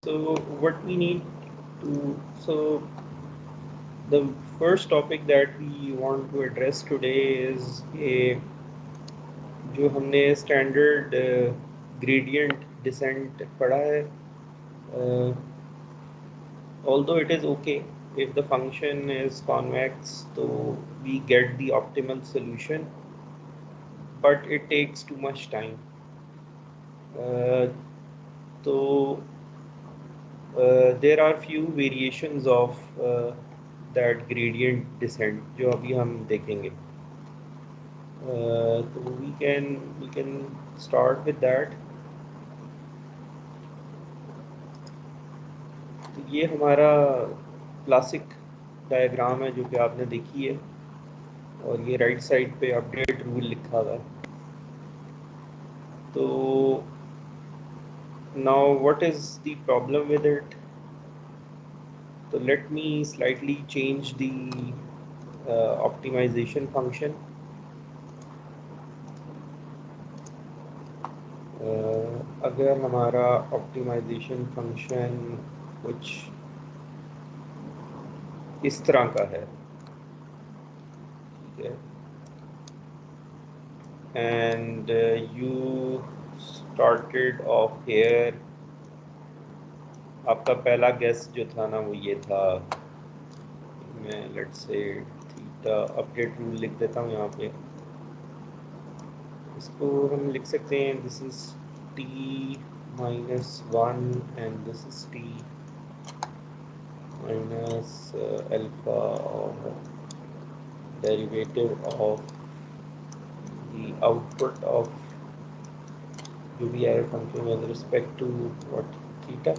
So what we need to, so the first topic that we want to address today is a जो हमने standard gradient descent पढ़ा है. uh, although it is okay if the function is convex, so we get the optimal solution, but it takes too much time. uh, so there are few variations of that gradient descent जो अभी हम देखेंगे. So we can start with that. तो ये हमारा classic diagram है जो कि आपने देखी है, और ये राइट साइड पे अपडेट रूल लिखा हुआ है. तो now what is the problem with it? तो let me slightly change the optimization function. अगर हमारा ऑप्टिमाइजेशन फंक्शन कुछ इस तरह का है, ठीक है, and you started off here. आपका पहला गेस जो था ना वो ये था, मैं let's say theta update rule लिख देता हूँ यहाँ पे. इसको हम लिख सकते हैं this is t-1 and this is t minus alpha or derivative of the output of UVR function with respect to what, theta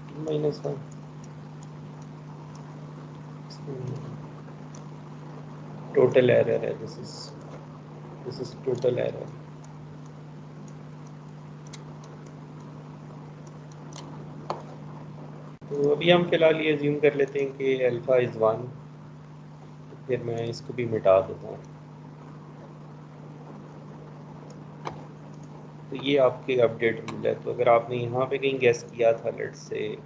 t-1. Total error है, दिस इज टोटल एरर. तो अभी हम फिलहाल ये अज्यूम कर लेते हैं कि अल्फा इज 1. फिर मैं इसको भी मिटा देता हूँ. तो ये आपके अपडेट रूल है. तो अगर आपने यहाँ पे कहीं गेस किया था, लेट्स से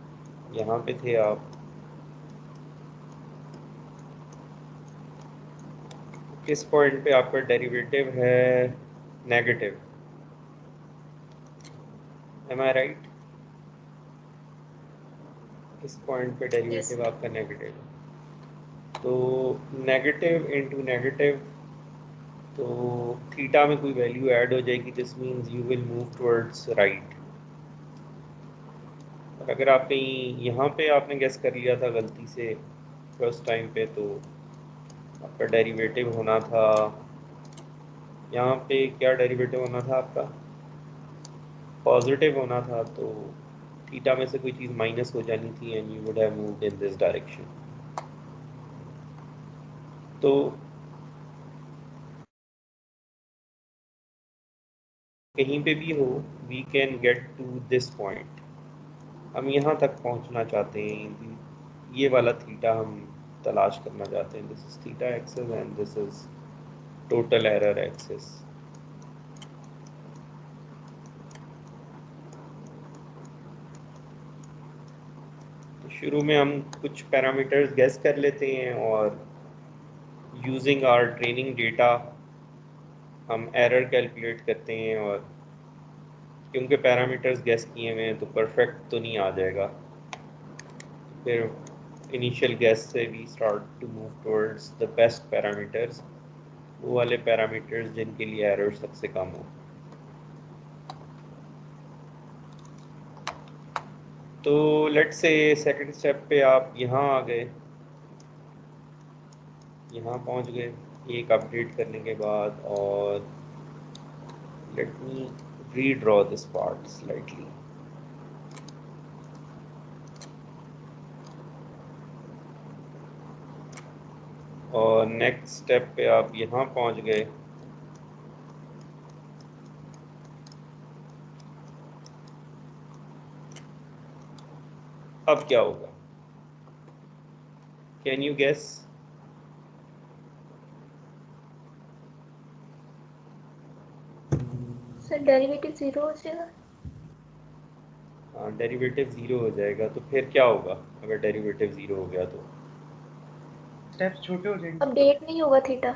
यहाँ पे थे आप, किस पॉइंट पे आपका डेरिवेटिव है नेगेटिव, एम आई राइट? किस पॉइंट पे डेरिवेटिव Yes. आपका नेगेटिव है? तो नेगेटिव इंटू नेगेटिव, तो थीटा में कोई वैल्यू ऐड हो जाएगी. This means you will move towards right. और अगर आप कहीं यहाँ पे आपने गेस कर लिया था गलती से फर्स्ट टाइम पे, तो आपका डेरिवेटिव होना था यहाँ पे, क्या डेरिवेटिव होना था आपका? पॉजिटिव होना था. तो थीटा में से कोई चीज़ माइनस हो जानी थी and you would have moved in this direction. तो कहीं पे भी हो, we can get to this point. हम यहाँ तक पहुँचना चाहते हैं, ये वाला थीटा हम तलाश करना चाहते हैं. This is theta axis and this is total error axis. तो शुरू में हम कुछ पैरामीटर्स गेस कर लेते हैं और यूजिंग आवर ट्रेनिंग डेटा हम एरर कैलकुलेट करते हैं. और क्योंकि पैरामीटर्स गेस किए हुए हैं तो परफेक्ट तो नहीं आ जाएगा. फिर इनिशियल गेस से we start to move towards the best parameters, वो वाले पैरामीटर्स जिनके लिए एरर सबसे कम हो. तो लेट्स से सेकंड स्टेप पे आप यहाँ आ गए, यहाँ पहुँच गए एक अपडेट करने के बाद. और let me redraw this part slightly. और नेक्स्ट स्टेप पे आप यहाँ पहुँच गए. अब क्या होगा, can you guess? Sir derivative 0 हो जाएगा. डेरिवेटिव ज़ीरो हो जाएगा, तो फिर क्या होगा अगर डेरिवेटिव ज़ीरो हो गया तो? स्टेप्स छोटे हो जाएंगे। अपडेट नहीं होगा थीटा।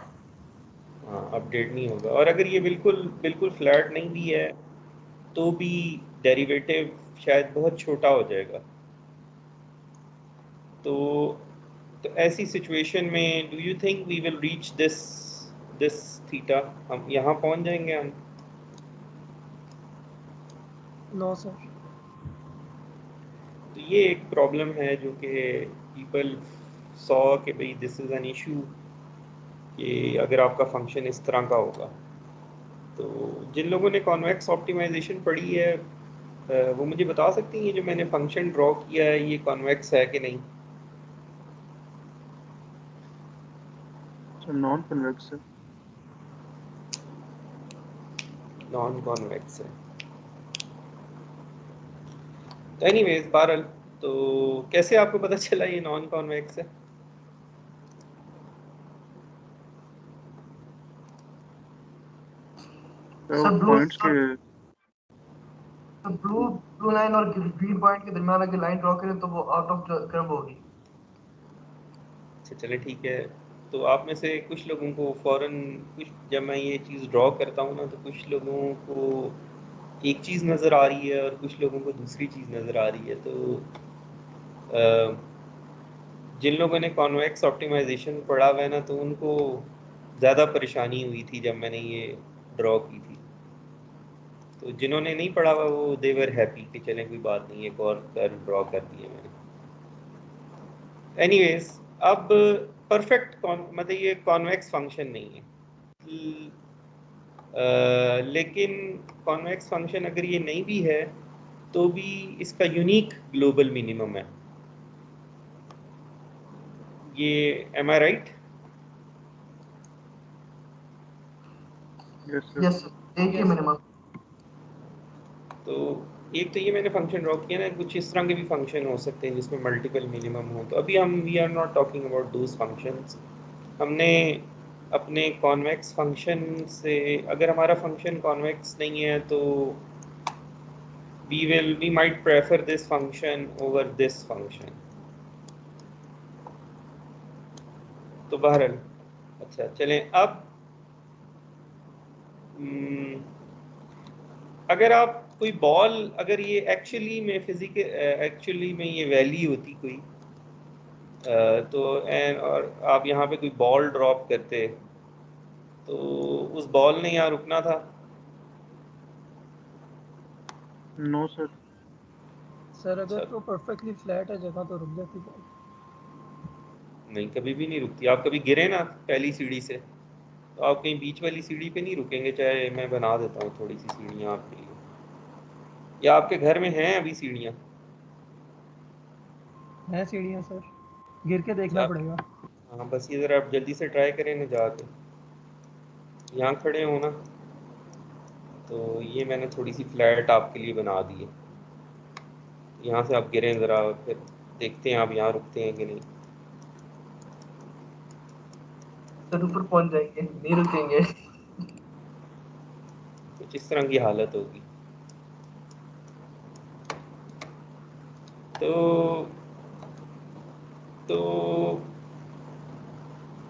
हाँ, अपडेट नहीं होगा। और अगर ये बिल्कुल बिल्कुल फ्लैट नहीं भी है तो भी डेरिवेटिव शायद बहुत छोटा हो जाएगा। तो ऐसी सिचुएशन में do you think we will reach this this theta? हम यहाँ पहुँच जाएंगे हम? No sir. तो ये एक प्रॉब्लम है जो कि पीपल सॉ कि भाई दिस इज़ एन इशू कि अगर आपका फंक्शन इस तरह का होगा। तो जिन लोगों ने कॉन्वेक्स ऑप्टिमाइजेशन पढ़ी है वो मुझे बता सकती हैं ये जो मैंने फंक्शन ड्रॉ किया है ये कॉन्वेक्स है कि नहीं? नॉन कन्वेक्स है। नॉन कॉन्वेक्स है। तो एनीवेज बहरहाल, तो कैसे आपको पता चला ये नॉन कॉन्वेक्स है? सर पॉइंट्स के ब्लू ब्लू लाइन और ग्रीन पॉइंट के दरमियान अगर लाइन ड्रॉ करें तो वो आउट ऑफ द कर्व होगी। अच्छा चले ठीक है। तो आप में से कुछ लोगों को फ़ौरन कुछ जब मैं ये चीज़ ड्रॉ करता हूँ ना तो कुछ लोगों को एक चीज़ नज़र आ रही है और कुछ लोगों को दूसरी चीज़ नज़र आ रही है। तो जिन लोगों ने कॉन्वेक्स ऑप्टिमाइजेशन पढ़ा हुआ है ना तो उनको ज़्यादा परेशानी हुई थी जब मैंने ये ड्रॉ की थी। तो जिन्होंने नहीं पढ़ा हुआ वो दे वर हैप्पी कि चलें कोई बात नहीं, एक और कर्व ड्रॉ कर दिए मैंने। एनीवेज, अब परफेक्ट मतलब ये कॉन्वेक्स फंक्शन नहीं है लेकिन कॉन्वेक्स फंक्शन अगर ये नहीं भी है तो भी इसका यूनिक ग्लोबल मिनिमम है। ये am I right? Yes sir. Yes sir, एक ही मिनिमम। तो एक तो ये मैंने फंक्शन ड्रॉ किया ना, कुछ इस तरह के भी फंक्शन हो सकते हैं जिसमें मल्टीपल मिनिमम हो। तो अभी हम we are not talking about those functions. हमने अपने कॉन्वेक्स फंक्शन से, अगर हमारा फंक्शन कॉन्वेक्स नहीं है तो we might prefer this function over this function। तो बहरहाल अच्छा चलें अब अगर आप कोई बॉल, अगर ये एक्चुअली में ये वैली होती कोई तो और आप यहाँ पे कोई बॉल ड्रॉप करते तो उस बॉल ने यहाँ रुकना था? No sir. सर अगर अच्छा, तो परफेक्टली फ्लैट है जगह तो रुक जाती बॉल। नहीं कभी भी नहीं रुकती। आप कभी गिरे ना पहली सीढ़ी से तो आप कहीं बीच वाली सीढ़ी पे नहीं रुकेंगे, चाहे मैं बना देता हूँ थोड़ी सी सीढ़ियाँ आपके लिए। या आपके घर में हैं अभी सीढ़ियाँ? है सीढ़ियाँ सर, गिर के देखना आप पड़ेगा। हाँ बस ये ज़रा आप जल्दी से ट्राई करें ना जाके, यहाँ खड़े हो ना। तो ये मैंने थोड़ी सी फ्लैट आपके लिए बना दी है, यहाँ से आप गिरें ज़रा, फिर देखते हैं आप यहाँ रुकते हैं कि नहीं। सर ऊपर पहुंच जाएंगे, नहीं रुकेंगे। कुछ इस तरह की हालत होगी। तो तो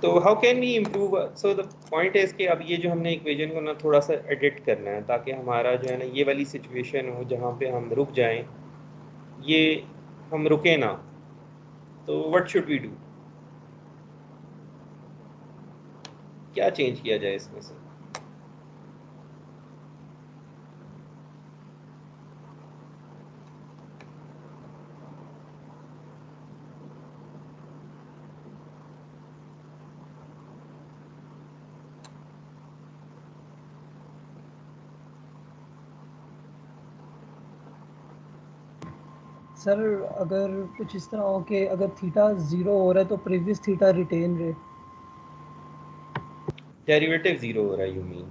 तो how can we improve? So the point is कि अब ये जो हमने इक्वेशन को ना थोड़ा सा एडिट करना है ताकि हमारा जो है ना ये वाली सिचुएशन हो जहाँ पे हम रुक जाएं, ये हम रुके ना। तो व्हाट शुड वी डू? क्या चेंज किया जाए इसमें से? सर अगर कुछ इस तरह हो कि अगर थीटा 0 हो रहा है तो प्रीवियस थीटा रिटेन रहे। डेरिवेटिव ज़ीरो हो रहा है यू मीन?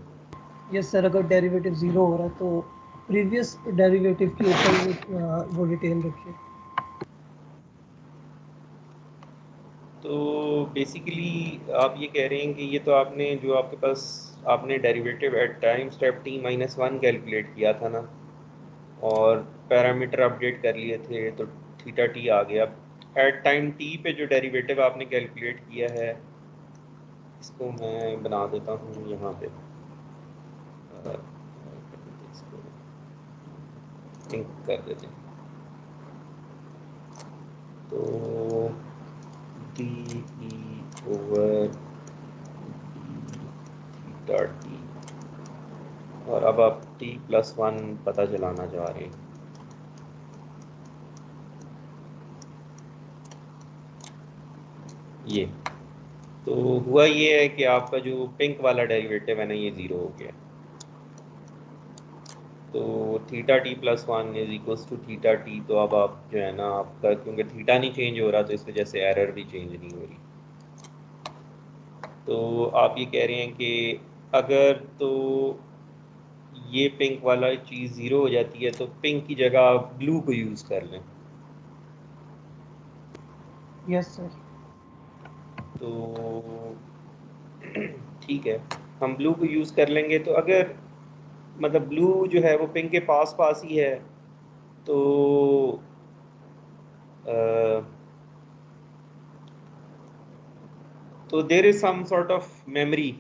यस सर, अगर डेरिवेटिव 0 हो रहा है तो प्रीवियस डेरिवेटिव के ऊपर वो रिटेन रखिए। तो बेसिकली आप ये कह रहे हैं कि ये तो आपने जो आपके पास आपने derivative at time step t-1 calculate किया था ना, और पैरामीटर अपडेट कर लिए थे तो थीटा टी आ गया। एट टाइम टी पे जो डेरिवेटिव आपने कैलकुलेट किया है इसको मैं बना देता हूँ यहाँ पे, इसको लिंक कर देते हैं। तो D E over theta T, और अब आप t+1 पता चलाना चाह रहे हैं। ये तो हुआ ये है कि आपका जो पिंक वाला डेरिवेटिव है ना ये 0 हो गया। तो theta t+1 is equals to theta t. तो अब आप जो है ना आपका, क्योंकि थीटा नहीं चेंज हो रहा तो इस वजह से एरर भी चेंज नहीं हो रही। तो आप ये कह रहे हैं कि अगर तो ये पिंक वाला चीज़ 0 हो जाती है तो पिंक की जगह आप ब्लू को यूज़ कर लें। Yes sir. तो ठीक है, हम ब्लू को यूज़ कर लेंगे। तो अगर मतलब ब्लू जो है वो पिंक के पास पास ही है तो तो there is some sort of memory.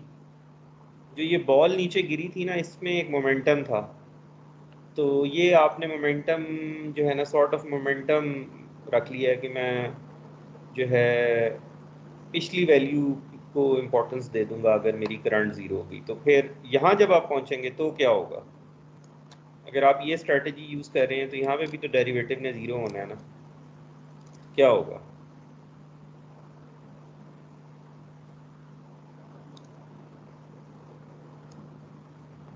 जो ये बॉल नीचे गिरी थी ना इसमें एक मोमेंटम था, तो ये आपने मोमेंटम जो है ना सॉर्ट ऑफ मोमेंटम रख लिया है कि मैं जो है पिछली वैल्यू को इम्पोर्टेंस दे दूंगा अगर मेरी करंट 0 होगी। तो फिर यहाँ जब आप पहुँचेंगे तो क्या होगा? अगर आप ये स्ट्रेटजी यूज़ कर रहे हैं तो यहाँ पे भी तो डेरिवेटिव ने 0 होना है ना, क्या होगा?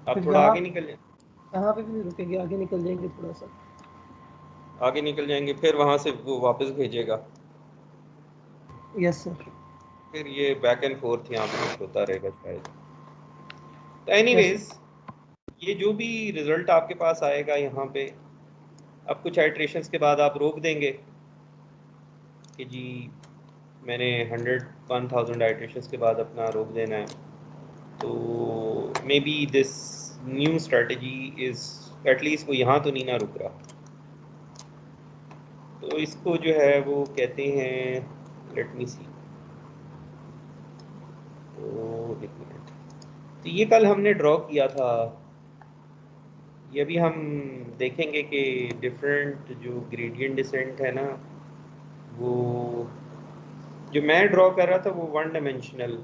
आप फिर थोड़ा आगे निकल जाए, यहाँ पे भी नहीं रुकेंगे, आगे निकल जाएंगे थोड़ा सा। आगे निकल जाएंगे फिर वहाँ से वो वापस भेजेगा। Yes sir. फिर ये बैक एंड फोर्थ यहाँ पे कुछ होता रहेगा शायद। तो यस एनीवेज सर। ये जो भी रिजल्ट आपके पास आएगा यहाँ पे, अब कुछ आइट्रेशंस के बाद आप रोक देंगे कि जी मैंने 1000 आइट्रेशंस के बाद अपना रोक देना है। तो may be this new strategy is at least वो यहाँ तो नहीं ना रुक रहा। तो इसको जो है वो कहते हैं, लेट मी सी। तो एक मिनट, तो ये कल हमने ड्रॉ किया था। ये भी हम देखेंगे कि डिफरेंट जो ग्रेडियंट डिसेंट है ना, वो जो मैं ड्रॉ कर रहा था वो 1 डायमेंशनल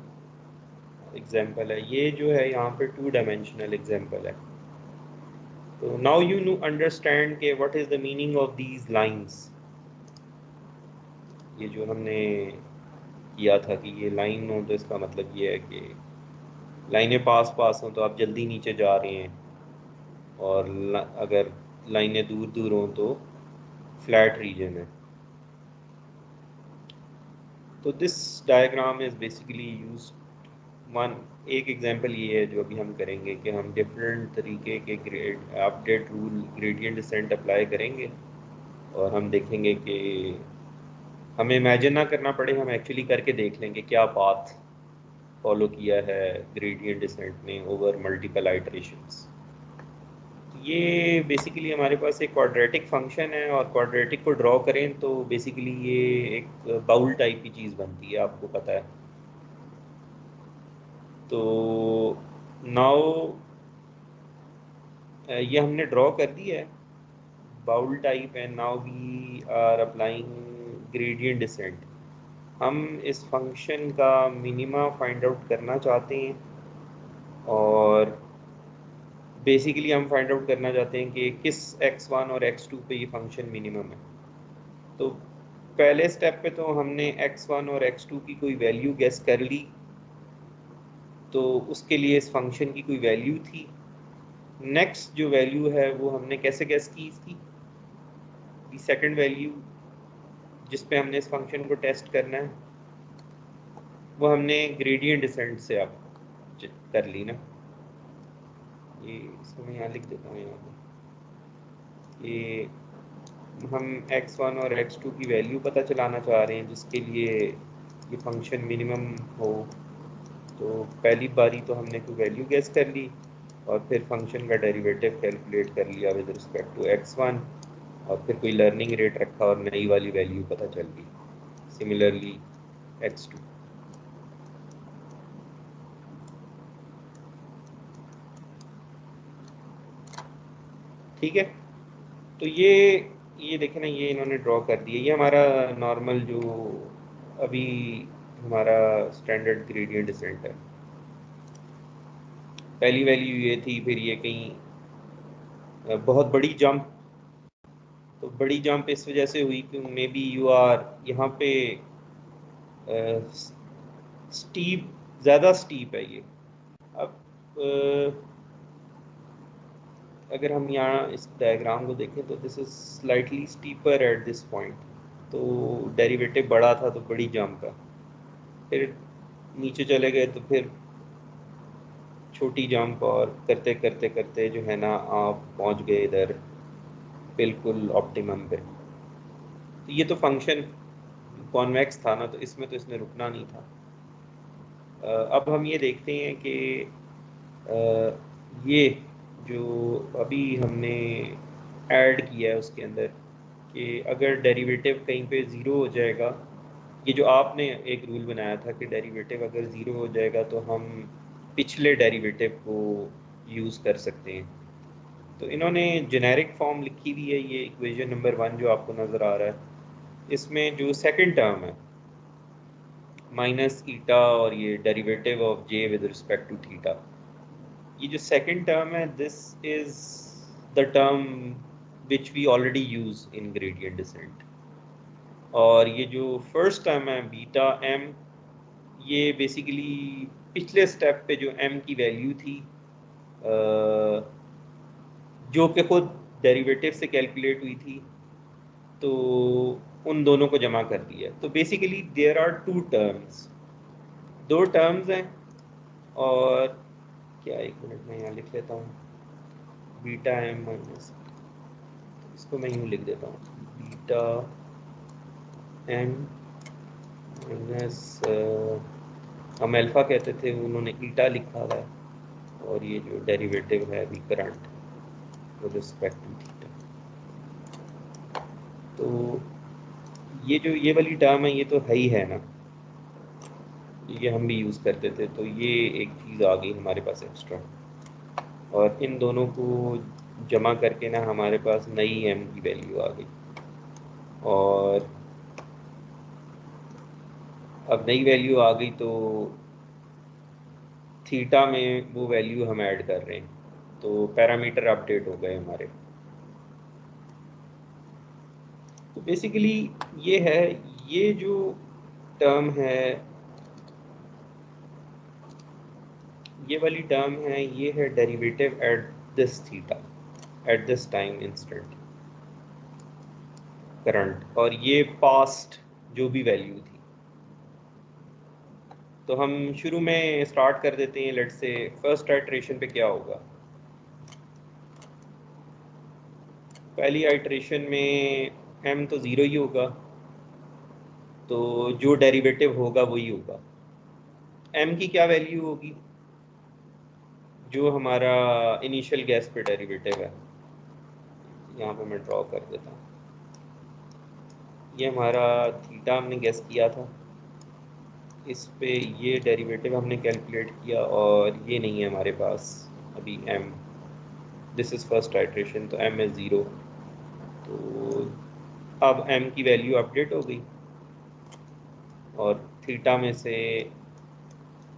एग्जांपल है, ये जो है यहाँ पे 2 डायमेंशनल एग्जांपल है। तो नाउ यू नो अंडरस्टैंड के what is the meaning of these lines. ये जो हमने किया था कि ये लाइन हो तो इसका मतलब ये है कि लाइनें पास पास हों तो आप जल्दी नीचे जा रहे हैं, और अगर लाइनें दूर दूर हों तो फ्लैट रीजन है। तो this diagram is basically use one. एक एग्जांपल ये है जो अभी हम करेंगे कि हम डिफरेंट तरीके के grade update rule gradient descent apply करेंगे, और हम देखेंगे कि हमें इमेजिन ना करना पड़े, हम एक्चुअली करके देख लेंगे क्या पाथ फॉलो किया है ग्रेडियंट डिसेंट ने ओवर मल्टीपल आइटरेशंस। ये बेसिकली हमारे पास एक क्वाड्रेटिक फंक्शन है, और क्वाड्रेटिक को ड्रॉ करें तो बेसिकली ये एक बाउल टाइप की चीज़ बनती है, आपको पता है। तो नाउ ये हमने ड्रॉ कर दिया है bowl type, and now we are applying gradient descent. हम इस फंक्शन का मिनिमा फाइंड आउट करना चाहते हैं, और बेसिकली हम फाइंड आउट करना चाहते हैं कि किस x1 और x2 पे ये फंक्शन मिनिमम है। तो पहले स्टेप पे तो हमने x1 और x2 की कोई वैल्यू गेस कर ली, तो उसके लिए इस फंक्शन की कोई वैल्यू थी। नेक्स्ट जो वैल्यू है वो हमने कैसे गेस की इसकी सेकंड वैल्यू जिस पे हमने इस फंक्शन को टेस्ट करना है, वो हमने ग्रेडियंट डिसेंट से अब कर ली ना। ये इसको मैं यहाँ लिख देता हूँ यहाँ पे कि हम x1 और x2 की वैल्यू पता चलाना चाह रहे हैं जिसके लिए ये फंक्शन मिनिमम हो। तो पहली बारी तो हमने कोई वैल्यू गेस कर ली, और फिर फंक्शन का डेरिवेटिव कैलकुलेट कर लिया विद रिस्पेक्ट टू x1, और फिर कोई लर्निंग रेट रखा और नई वाली वैल्यू पता चल गई, सिमिलरली x2। ठीक है, तो ये देखें ना, ये इन्होंने ड्रॉ कर दिया, ये हमारा नॉर्मल जो अभी हमारा स्टैंडर्ड ग्रेडियंट डिसेंट है। पहली वैल्यू ये थी, फिर ये कहीं बहुत बड़ी जंप, तो बड़ी जंप इस वजह से हुई कि मे बी यू आर यहाँ पे स्टीप, ज़्यादा स्टीप है ये। अब अगर हम यहाँ इस डायग्राम को देखें तो this is slightly steeper at this point, तो डेरिवेटिव बड़ा था तो बड़ी जंप का, फिर नीचे चले गए तो फिर छोटी जंप, और करते करते करते जो है ना आप पहुँच गए इधर बिल्कुल ऑप्टिमम पे। तो ये तो फंक्शन कॉन्वेक्स था ना, तो इसमें तो इसने रुकना नहीं था। अब हम ये देखते हैं कि ये जो अभी हमने ऐड किया है उसके अंदर, कि अगर डेरिवेटिव कहीं पे ज़ीरो हो जाएगा, ये जो आपने एक रूल बनाया था कि डेरिवेटिव अगर ज़ीरो हो जाएगा तो हम पिछले डेरिवेटिव को यूज़ कर सकते हैं। तो इन्होंने जेनेरिक फॉर्म लिखी हुई है, ये इक्वेशन नंबर 1 जो आपको नज़र आ रहा है, इसमें जो सेकंड टर्म है माइनस ईटा और ये derivative of J with respect to theta, ये जो सेकंड टर्म है this is the term which we already use in gradient descent. और ये जो फर्स्ट टर्म है बीटा एम, ये बेसिकली पिछले स्टेप पे जो एम की वैल्यू थी जो कि खुद डेरिवेटिव से कैलकुलेट हुई थी, तो उन दोनों को जमा कर दिया। तो basically there are two terms, दो टर्म्स हैं, और क्या, एक मिनट में यहाँ लिख लेता हूँ, बीटा एम माइनस, इसको मैं यूँ लिख देता हूँ, बीटा एम माइनस, हम अल्फा कहते थे, उन्होंने ईटा लिखा हुआ है, और ये जो डेरिवेटिव है अभी current with respect to theta. तो ये जो ये वाली टर्म है ये तो है ही है ना, ये हम भी यूज़ करते थे, तो ये एक चीज़ आ गई हमारे पास एक्स्ट्रा, और इन दोनों को जमा करके ना हमारे पास नई एम की वैल्यू आ गई। और अब नई वैल्यू आ गई तो थीटा में वो वैल्यू हम ऐड कर रहे हैं, तो पैरामीटर अपडेट हो गए हमारे। तो बेसिकली ये है, ये जो टर्म है, ये वाली टर्म है, ये है derivative at this theta, at this time instant current, और ये पास्ट जो भी वैल्यू थी। तो हम शुरू में स्टार्ट कर देते हैं, लेट्स से फर्स्ट आइट्रेशन पे क्या होगा। पहली आइट्रेशन में m तो ज़ीरो ही होगा, तो जो डेरिवेटिव होगा वही होगा। m की क्या वैल्यू होगी, जो हमारा इनिशियल गैस पे डेरिवेटिव है, यहाँ पे मैं ड्रॉ कर देता हूँ, ये हमारा थीटा हमने गैस किया था, इस पे ये डेरिवेटिव हमने कैलकुलेट किया, और ये नहीं है हमारे पास अभी m, this is first iteration, तो m इज़ ज़ीरो। तो अब m की वैल्यू अपडेट हो गई, और थीटा में से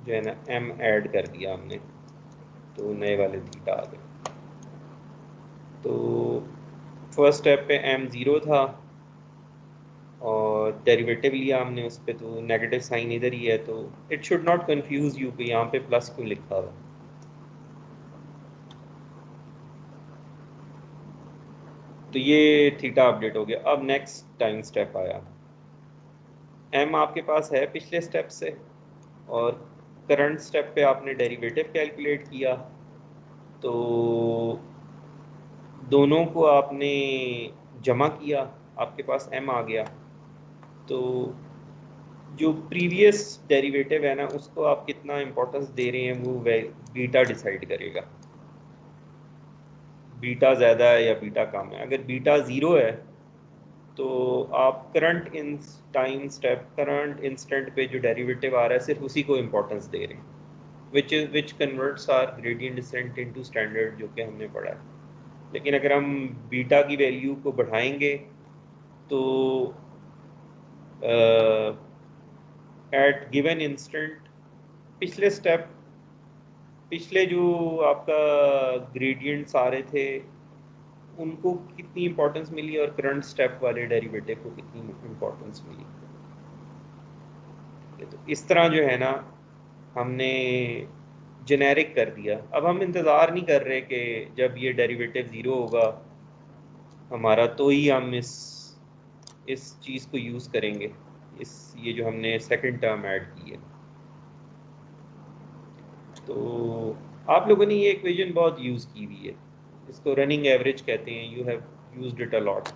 जो है ना m ऐड कर दिया हमने, तो नए वाले थीटा आ गए। तो फर्स्ट स्टेप पे m ज़ीरो था, और डेरिवेटिव लिया हमने उस पर, तो नेगेटिव साइन इधर ही है, तो it should not confuse you कि यहाँ पे प्लस क्यों लिखा हुआ। तो ये थीटा अपडेट हो गया। अब नेक्स्ट टाइम स्टेप आया, m आपके पास है पिछले स्टेप से, और करंट स्टेप पे आपने डेरिवेटिव कैलकुलेट किया, तो दोनों को आपने जमा किया, आपके पास m आ गया। तो जो प्रीवियस डेरिवेटिव है ना, उसको आप कितना इम्पोर्टेंस दे रहे हैं वो बीटा डिसाइड करेगा। बीटा ज़्यादा है या बीटा कम है। अगर बीटा ज़ीरो है तो आप current in time step, current instant पे जो डेरिवेटिव आ रहा है सिर्फ उसी को इम्पोर्टेंस दे रहे हैं, which converts our gradient descent into standard, जो कि हमने पढ़ा है। लेकिन अगर हम बीटा की वैल्यू को बढ़ाएंगे तो एट गिवन इंस्टेंट पिछले स्टेप, पिछले जो आपका ग्रेडियंट्स आ रहे थे उनको कितनी इंपॉर्टेंस मिली और करंट स्टेप वाले डेरिवेटिव को कितनी इंपॉर्टेंस मिली। तो इस तरह जो है ना हमने जेनेरिक कर दिया। अब हम इंतज़ार नहीं कर रहे कि जब ये डेरिवेटिव ज़ीरो होगा हमारा तो ही हम इस चीज़ को यूज़ करेंगे, इस ये जो हमने सेकंड टर्म ऐड की है। तो आप लोगों ने ये इक्वेशन बहुत यूज़ की हुई है, इसको रनिंग एवरेज कहते हैं। You have used it a lot.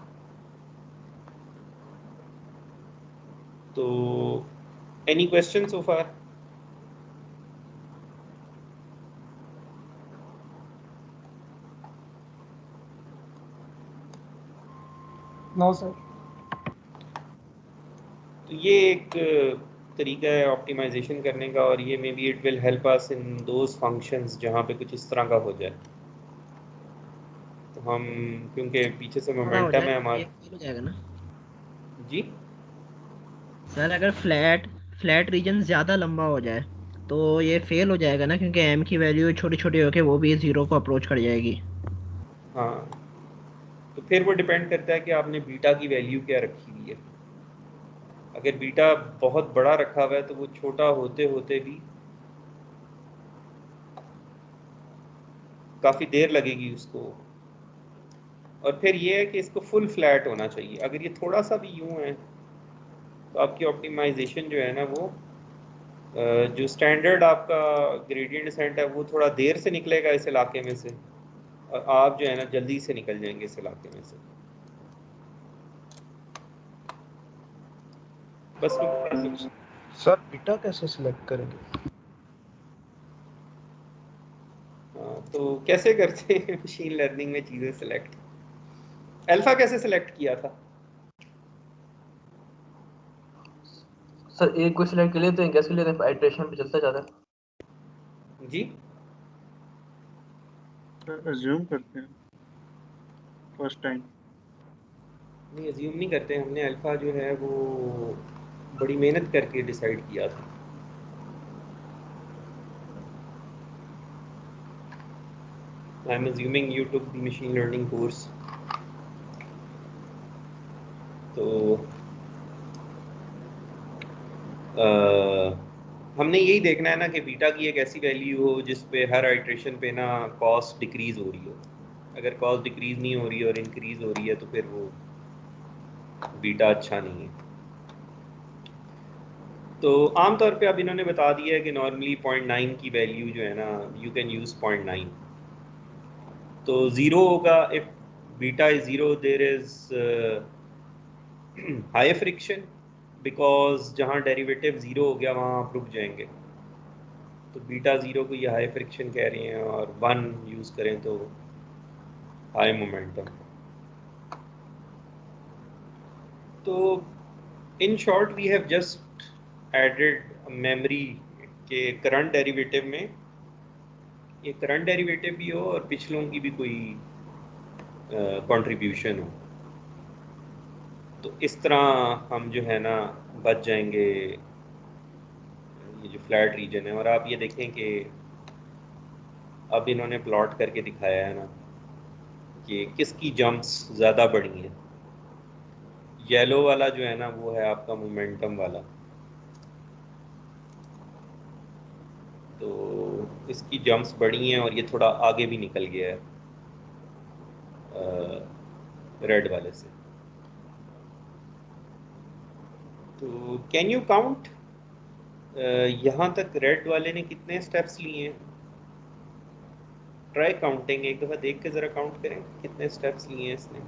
तो any question so far? No sir. तो ये एक तरीका है ऑप्टिमाइजेशन करने का, और ये may be it will help us in those functions जहाँ पे कुछ इस तरह का हो जाए। तो हम, क्योंकि पीछे से ज़्यादा हो मोमेंटम जाए है तो ये हमारा। फेल हो जाएगा ना जी सर, अगर फ्लैट रीजन ज़्यादा लंबा हो जाए तो ये फेल हो जाएगा ना, क्योंकि एम की वैल्यू छोटी छोटी होकर वो भी ज़ीरो को अप्रोच कर जाएगी। हाँ, तो फिर वो डिपेंड करता है कि आपने बीटा की वैल्यू क्या रखी हुई है। अगर बीटा बहुत बड़ा रखा हुआ है तो वो छोटा होते होते भी काफ़ी देर लगेगी उसको। और फिर ये है कि इसको फुल फ्लैट होना चाहिए। अगर ये थोड़ा सा भी यूं है तो आपकी ऑप्टिमाइजेशन जो है ना वो जो स्टैंडर्ड आपका ग्रेडियंट डिसेंट है वो थोड़ा देर से निकलेगा इस इलाके में से, और आप जो है ना जल्दी से निकल जाएंगे इस इलाके में से। बस सर बीटा कैसे सिलेक्ट करेंगे? तो कैसे करते हैं मशीन लर्निंग में चीज़ें सिलेक्ट? अल्फा कैसे सिलेक्ट किया था? सर एक को सिलेक्ट कर लेते हैं, गैस कर लेते हैं, आइट्रेशन पे चलता जाता है। जी सर अज्यूम करते हैं फर्स्ट टाइम। नहीं, अज्यूम नहीं करते। हमने अल्फा जो है वो बड़ी मेहनत करके डिसाइड किया था। I am assuming you took the machine learning course. तो हमने यही देखना है ना कि बीटा की एक ऐसी वैल्यू हो जिस पे हर आइट्रेशन पे ना कॉस्ट डिक्रीज हो रही हो। अगर कॉस्ट डिक्रीज नहीं हो रही और इंक्रीज हो रही है तो फिर वो बीटा अच्छा नहीं है। तो आमतौर पे अब इन्होंने बता दिया है कि नॉर्मली 0.9 की वैल्यू जो है ना यू कैन यूज़ 0.9। तो ज़ीरो होगा if beta is zero, there is high friction, because जहाँ डेरिवेटिव ज़ीरो हो गया वहाँ आप रुक जाएंगे। तो बीटा ज़ीरो को ये हाई फ्रिक्शन कह रहे हैं, और 1 यूज़ करें तो हाई मोमेंटम। तो in short we have just added memory के करंट डेरिवेटिव में ये करंट डेरिवेटिव भी हो और पिछलों की भी कोई कंट्रीब्यूशन हो। तो इस तरह हम जो है ना बच जाएंगे ये जो फ्लैट रीजन है। और आप ये देखें कि अब इन्होंने प्लॉट करके दिखाया है ना कि किसकी जंप्स ज़्यादा बढ़ी हैं। येलो वाला जो है ना वो है आपका मोमेंटम वाला। तो इसकी जंप्स बढ़ी हैं और ये थोड़ा आगे भी निकल गया है रेड वाले से। तो कैन यू काउंट यहाँ तक रेड वाले ने कितने स्टेप्स लिए हैं? ट्राई काउंटिंग, एक दफ़ा देख के ज़रा काउंट करें कितने स्टेप्स लिए हैं इसने।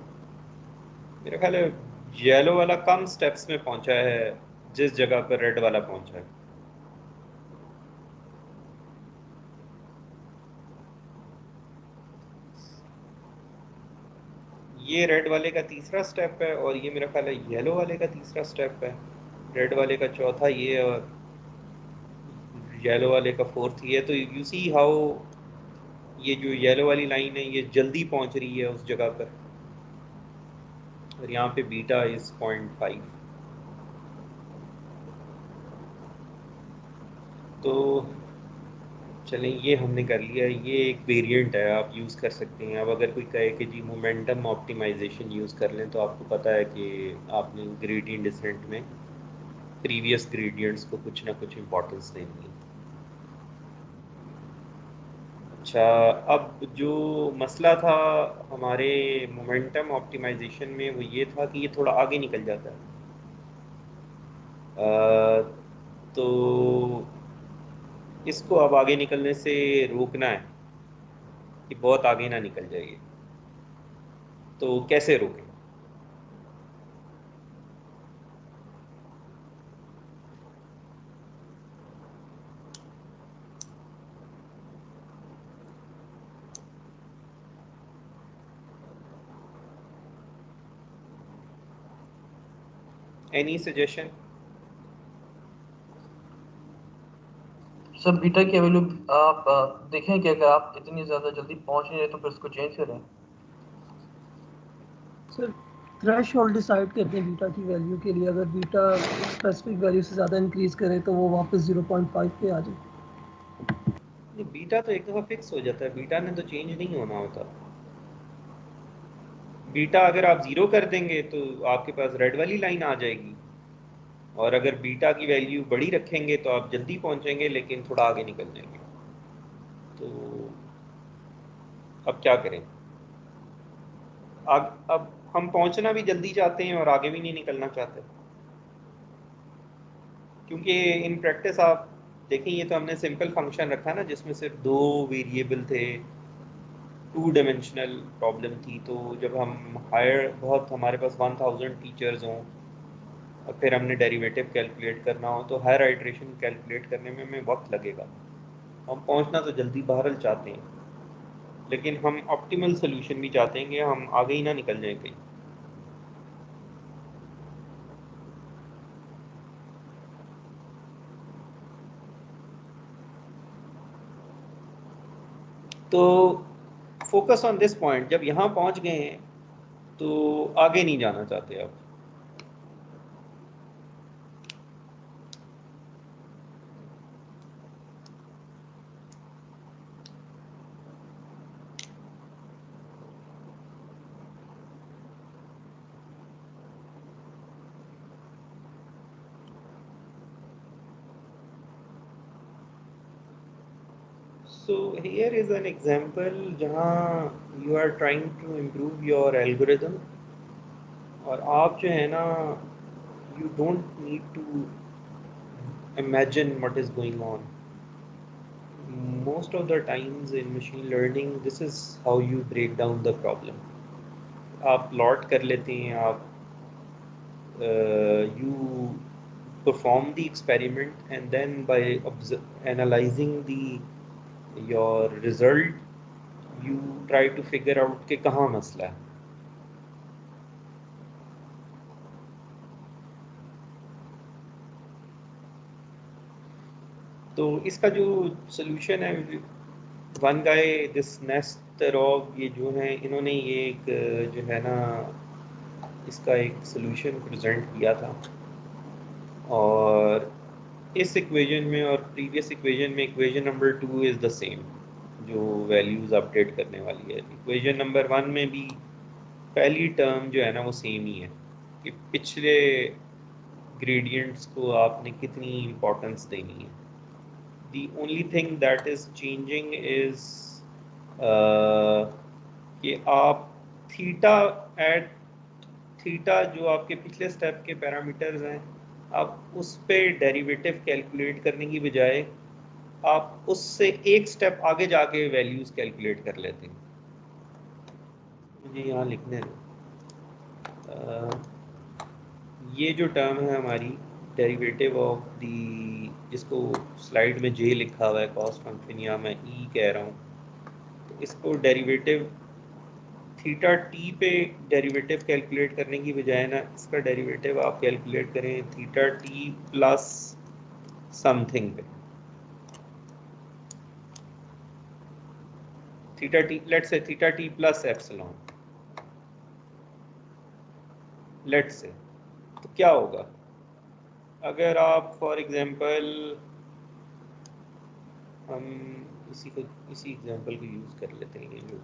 मेरा ख्याल है येलो वाला कम स्टेप्स में पहुंचा है जिस जगह पर रेड वाला पहुंचा है। ये रेड वाले का तीसरा स्टेप है और ये मेरा ख्याल है येलो वाले का तीसरा स्टेप है, रेड वाले का चौथा ये और येलो वाले का फोर्थ ये। तो यू सी हाउ ये जो येलो वाली लाइन है ये जल्दी पहुंच रही है उस जगह पर, और यहाँ पे बीटा इज 0.5। तो चलें, ये हमने कर लिया, ये एक वेरिएंट है, आप यूज़ कर सकते हैं। अब अगर कोई कहे कि जी मोमेंटम ऑप्टिमाइजेशन यूज़ कर लें, तो आपको पता है कि आपने ग्रेडियंट डिसेंट में प्रीवियस ग्रेडियंट्स को कुछ ना कुछ इम्पोर्टेंस देनी है। अच्छा, अब जो मसला था हमारे मोमेंटम ऑप्टिमाइजेशन में वो ये था कि ये थोड़ा आगे निकल जाता है। तो इसको अब आगे निकलने से रोकना है कि बहुत आगे ना निकल जाइए। तो कैसे रोकें? Any suggestion? सर बीटा की वैल्यू आप देखें कि अगर आप इतनी ज़्यादा जल्दी पहुंच नहीं रहे तो फिर इसको चेंज करें। सर थ्रेशोल्ड डिसाइड करते हैं बीटा की वैल्यू के लिए, अगर बीटा स्पेसिफिक वैल्यू से ज़्यादा इंक्रीज करे तो वो वापस 0.5 पे आ जाए। नहीं, बीटा तो एक दफ़ा फिक्स हो जाता है, बीटा ने तो चेंज नहीं होना होता। बीटा अगर आप ज़ीरो कर देंगे तो आपके पास रेड वाली लाइन आ जाएगी, और अगर बीटा की वैल्यू बड़ी रखेंगे तो आप जल्दी पहुंचेंगे लेकिन थोड़ा आगे निकल जाएंगे। तो अब क्या करें? अब हम पहुंचना भी जल्दी चाहते हैं और आगे भी नहीं निकलना चाहते, क्योंकि इन प्रैक्टिस आप देखें, ये तो हमने सिंपल फंक्शन रखा ना जिसमें सिर्फ दो वेरिएबल थे, 2 डायमेंशनल प्रॉब्लम थी। तो जब हम हायर बहुत हमारे पास 1000 टीचर्स हों और फिर हमने डेरिवेटिव कैलकुलेट करना हो तो हायर आइट्रेशन कैलकुलेट करने में हमें वक्त लगेगा। हम पहुंचना तो जल्दी बहरल चाहते हैं, लेकिन हम ऑप्टिमल सोल्यूशन भी चाहते हैं कि हम आगे ही ना निकल जाएं कहीं। तो फोकस ऑन दिस पॉइंट, जब यहाँ पहुँच गए हैं तो आगे नहीं जाना चाहते अब। So here is an example जहाँ you are trying to improve your algorithm, और आप जो है ना you don't need to imagine what is going on. Most of the times in machine learning this is how you break down the problem. आप plot कर लेते हैं, आप you perform the experiment and then by analyzing your result you try to figure out कि कहाँ मसला है। तो इसका जो सोल्यूशन है, वन गाय दिस नेस्तरोव, ये जो हैं इन्होंने ये एक जो है ना इसका एक सोल्यूशन प्रेजेंट किया था, और इस इक्वेशन में और प्रीवियस इक्वेशन में equation number 2 is the same, जो वैल्यूज़ अपडेट करने वाली है। इक्वेशन नंबर 1 में भी पहली टर्म जो है ना वो सेम ही है कि पिछले ग्रेडियंट्स को आपने कितनी इम्पोर्टेंस देनी है। The only thing that is changing is कि आप थीटा एट थीटा जो आपके पिछले स्टेप के पैरामीटर्स हैं, आप उस पे डेरिवेटिव कैलकुलेट करने की बजाय आप उससे एक स्टेप आगे जाके वैल्यूज़ कैलकुलेट कर लेते हैं। मुझे यहाँ लिखने दो, ये जो टर्म है हमारी डेरिवेटिव ऑफ दी, जिसको स्लाइड में जे लिखा हुआ है कॉस्ट फंक्शन, या मैं ई कह रहा हूँ, तो इसको डेरिवेटिव थीटा टी पे डेरिवेटिव कैलकुलेट करने की बजाय ना इसका डेरिवेटिव आप कैलकुलेट करें थीटा टी प्लस समथिंग पे। Theta T, let's say theta T plus epsilon, let's say. तो क्या होगा अगर आप फॉर एग्जांपल हम इसी एग्जांपल को यूज कर लेते हैं जो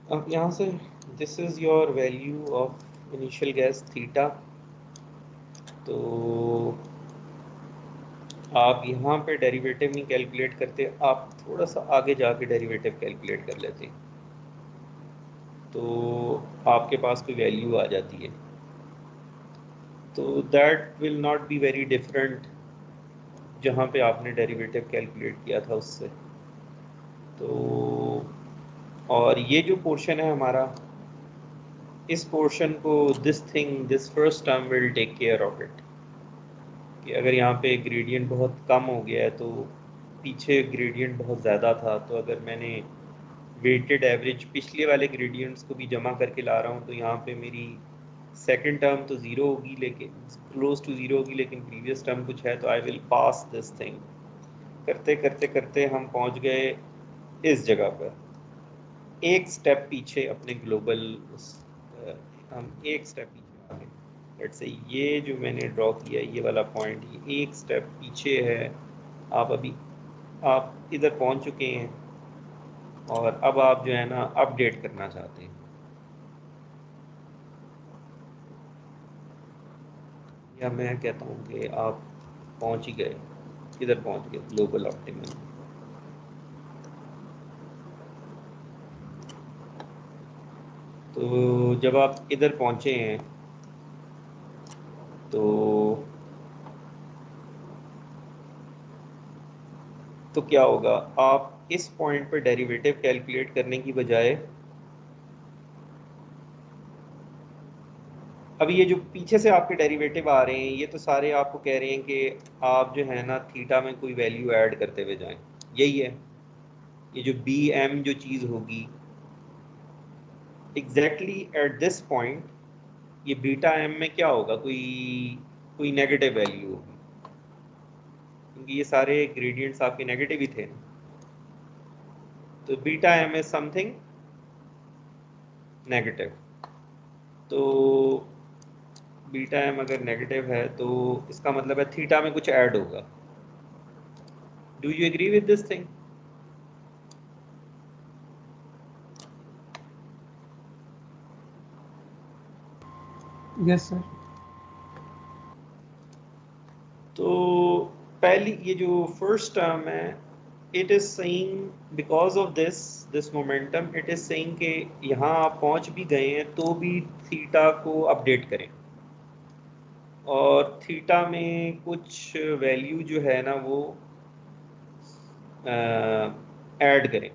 अब यहाँ से this is your value of initial guess theta. तो आप यहाँ पे डेरिवेटिव नहीं कैलकुलेट करते, आप थोड़ा सा आगे जाके डेरिवेटिव कैलकुलेट कर लेते हैं तो आपके पास कोई वैल्यू आ जाती है। तो that will not be very different जहाँ पे आपने डेरिवेटिव कैलकुलेट किया था उससे। तो और ये जो पोर्शन है हमारा, इस पोर्शन को this first term will take care of it. कि अगर यहाँ पे ग्रेडियंट बहुत कम हो गया है तो पीछे ग्रेडियंट बहुत ज़्यादा था, तो अगर मैंने वेटेड एवरेज पिछले वाले ग्रेडियंट्स को भी जमा करके ला रहा हूँ तो यहाँ पे मेरी सेकंड टर्म तो ज़ीरो होगी, लेकिन क्लोज टू ज़ीरो होगी, लेकिन प्रीवियस टर्म कुछ है तो I will pass this thing. करते करते करते हम पहुँच गए इस जगह पर, एक स्टेप पीछे अपने ग्लोबल हम एक स्टेप पीछे आ गए। लेट्स से ये जो मैंने ड्रॉ किया ये वाला पॉइंट ये एक स्टेप पीछे है। आप इधर पहुंच चुके हैं और अब आप जो है ना अपडेट करना चाहते हैं, या मैं कहता हूँ कि आप पहुंच ही गए, इधर पहुंच गए ग्लोबल ऑप्टिमम। तो जब आप इधर पहुंचे हैं तो क्या होगा, आप इस पॉइंट पर डेरिवेटिव कैलकुलेट करने की बजाय अभी ये जो पीछे से आपके डेरिवेटिव आ रहे हैं ये तो सारे आपको कह रहे हैं कि आप जो है ना थीटा में कोई वैल्यू ऐड करते हुए जाएं। यही है ये जो बी एम जो चीज़ होगी एग्जैक्टली एट दिस पॉइंट, ये बीटा एम में क्या होगा, कोई नेगेटिव वैल्यू होगी क्योंकि ये सारे ग्रेडियंट्स आपके नेगेटिव ही थे ना। तो beta m is something negative. तो बीटा एम अगर नेगेटिव है तो इसका मतलब है थीटा में कुछ ऐड होगा। Do you agree with this thing? Yes sir. तो पहली ये जो फर्स्ट टर्म है it is saying because of this momentum it is saying कि यहाँ आप पहुँच भी गए हैं तो भी थीटा को अपडेट करें और थीटा में कुछ वैल्यू जो है ना वो ऐड करें।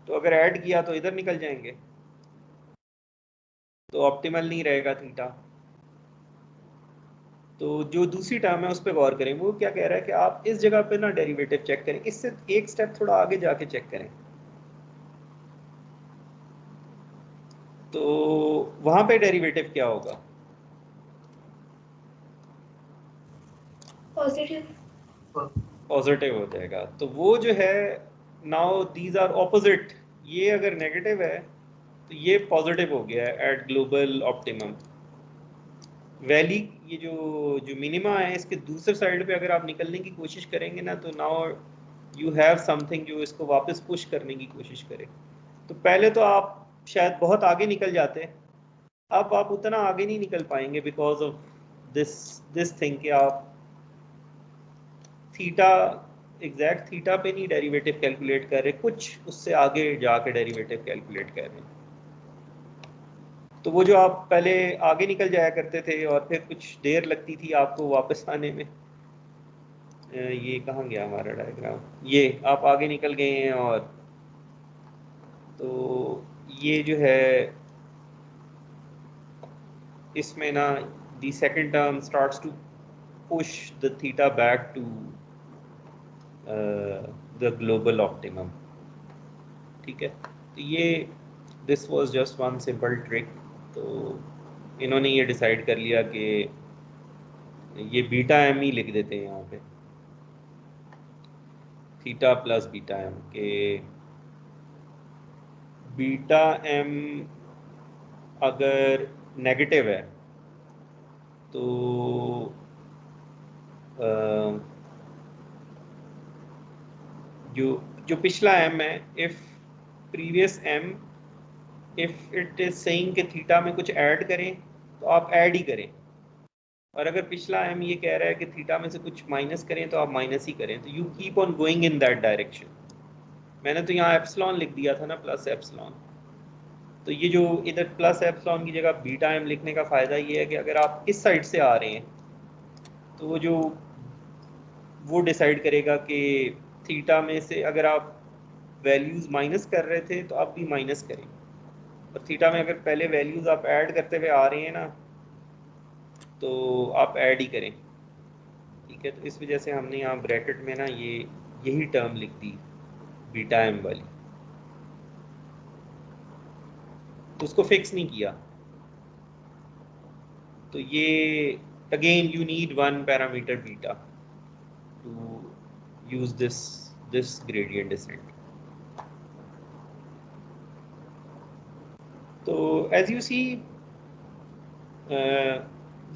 तो अगर ऐड किया तो इधर निकल जाएंगे तो ऑप्टिमल नहीं रहेगा थीटा। तो जो दूसरी टर्म है उस पर गौर करें, वो क्या कह रहा है कि आप इस जगह पे ना डेरिवेटिव चेक करें, इससे एक स्टेप थोड़ा आगे जाके चेक करें। तो वहां पे डेरिवेटिव क्या होगा, पॉजिटिव हो जाएगा। तो वो जो है नाउ दीज आर ऑपोजिट, ये अगर नेगेटिव है तो ये पॉजिटिव हो गया है एट ग्लोबल ऑप्टिमम वैली। ये जो मिनिमा है इसके दूसरे साइड पे अगर आप निकलने की कोशिश करेंगे ना तो नाउ यू हैव समथिंग जो इसको वापस पुश करने की कोशिश करे। तो पहले तो आप शायद बहुत आगे निकल जाते, अब आप उतना आगे नहीं निकल पाएंगे बिकॉज ऑफ दिस थिंग कि आप थीटा एग्जैक्ट थीटा पे नहीं डेरिवेटिव कैलकुलेट कर रहे, कुछ उससे आगे जाके डेरिवेटिव कैलकुलेट कर रहे हैं। तो वो जो आप पहले आगे निकल जाया करते थे और फिर कुछ देर लगती थी आपको वापस आने में, ये कहाँ गया हमारा डायग्राम, ये आप आगे निकल गए हैं और तो ये जो है इसमें ना the second term starts to push the theta back to the global optimum. ठीक है, तो ये this was just one simple trick. तो इन्होंने ये डिसाइड कर लिया कि ये बीटा एम ही लिख देते हैं यहाँ पे, थीटा प्लस बीटा एम के बीटा एम अगर नेगेटिव है तो जो जो पिछला एम है, if previous m if it is saying कि थीटा में कुछ ऐड करें तो आप ऐड ही करें, और अगर पिछला एम ये कह रहा है कि थीटा में से कुछ माइनस करें तो आप माइनस ही करें। तो you keep on going in that direction. मैंने तो यहाँ एप्सिलॉन लिख दिया था ना, प्लस एप्सिलॉन। तो ये जो इधर प्लस एप्सिलॉन की जगह बीटा एम लिखने का फ़ायदा ये है कि अगर आप इस साइड से आ रहे हैं तो वो डिसाइड करेगा कि थीटा में से अगर आप वैल्यूज़ माइनस कर रहे थे तो आप भी माइनस करें, और थीटा में अगर पहले वैल्यूज़ आप ऐड करते हुए आ रहे हैं ना तो आप ऐड ही करें। ठीक है, तो इस वजह से हमने यहाँ ब्रैकेट में ना यही टर्म लिख दी बीटा एम वाली, तो उसको फिक्स नहीं किया। तो ये again you need one parameter beta to use this gradient descent. तो as you see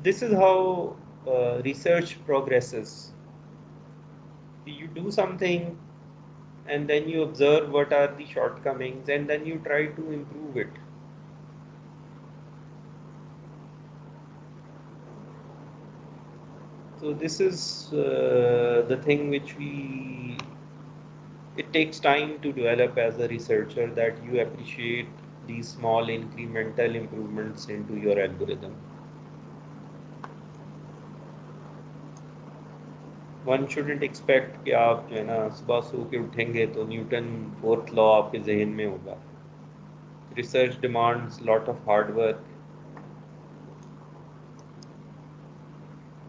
this is how research progresses. You do something and then you observe what are the shortcomings and then you try to improve it. So this is the thing which it takes time to develop as a researcher, that you appreciate these small incremental improvements into your algorithm. One shouldn't expect कि आप जो है ना सुबह सो के उठेंगे तो Newton fourth law आपके जहन में होगा। Research demands lot of hard work.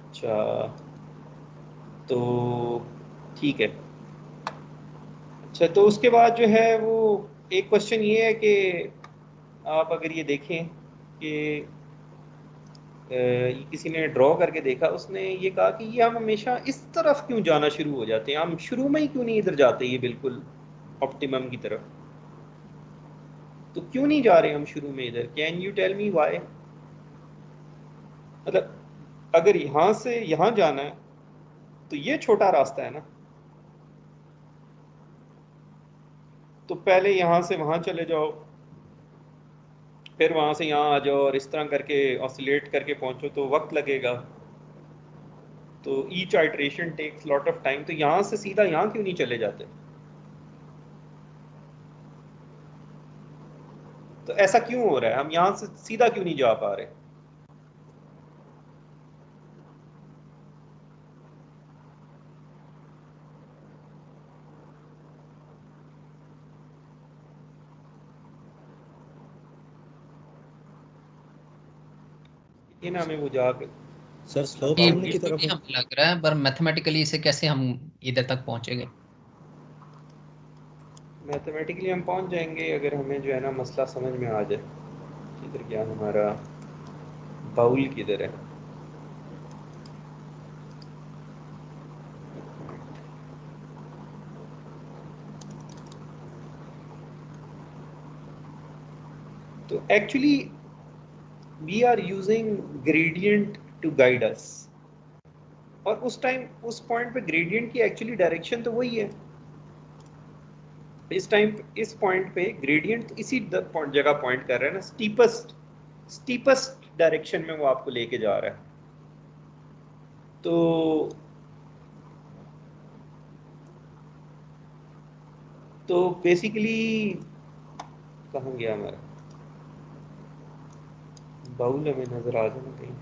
अच्छा, तो ठीक है। अच्छा, तो उसके बाद जो है वो एक क्वेश्चन ये है कि आप अगर ये देखें कि किसी ने ड्रॉ करके देखा, उसने ये कहा कि ये हम हमेशा इस तरफ क्यों जाना शुरू हो जाते हैं, हम शुरू में ही क्यों नहीं इधर जाते, ये बिल्कुल ऑप्टिमम की तरफ। तो क्यों नहीं जा रहे हम शुरू में इधर? Can you tell me why? मतलब अगर यहाँ से यहाँ जाना है तो ये छोटा रास्ता है ना, तो पहले यहाँ से वहाँ चले जाओ, फिर वहाँ से यहाँ आ जाओ और इस तरह करके ऑसिलेट करके पहुँचो तो वक्त लगेगा। तो each iteration takes lot of time. तो यहाँ से सीधा यहाँ क्यों नहीं चले जाते? तो ऐसा क्यों हो रहा है, हम यहाँ से सीधा क्यों नहीं जा पा रहे? ये ना हमें वो जाके सर स्लोप ये सामने की तरफ भी हमें लग रहा है, पर मैथमेटिकली इसे कैसे हम इधर तक पहुंचेंगे? मैथमेटिकली हम पहुंच जाएंगे अगर हमें जो है ना मसला समझ में आ जाए। इधर क्या हमारा बाउल किधर है? तो actually we are using gradient to guide us, और उस टाइम उस पॉइंट पे ग्रेडियंट की एक्चुअली डायरेक्शन तो वही है। इस टाइम इस पॉइंट पे ग्रेडियंट इसी जगह पॉइंट कर रहा है ना, स्टीपेस्ट डायरेक्शन में वो आपको लेके जा रहा है। तो बेसिकली कहाँ गया हमारा बाउल? हमें नजर आ जाना कहीं,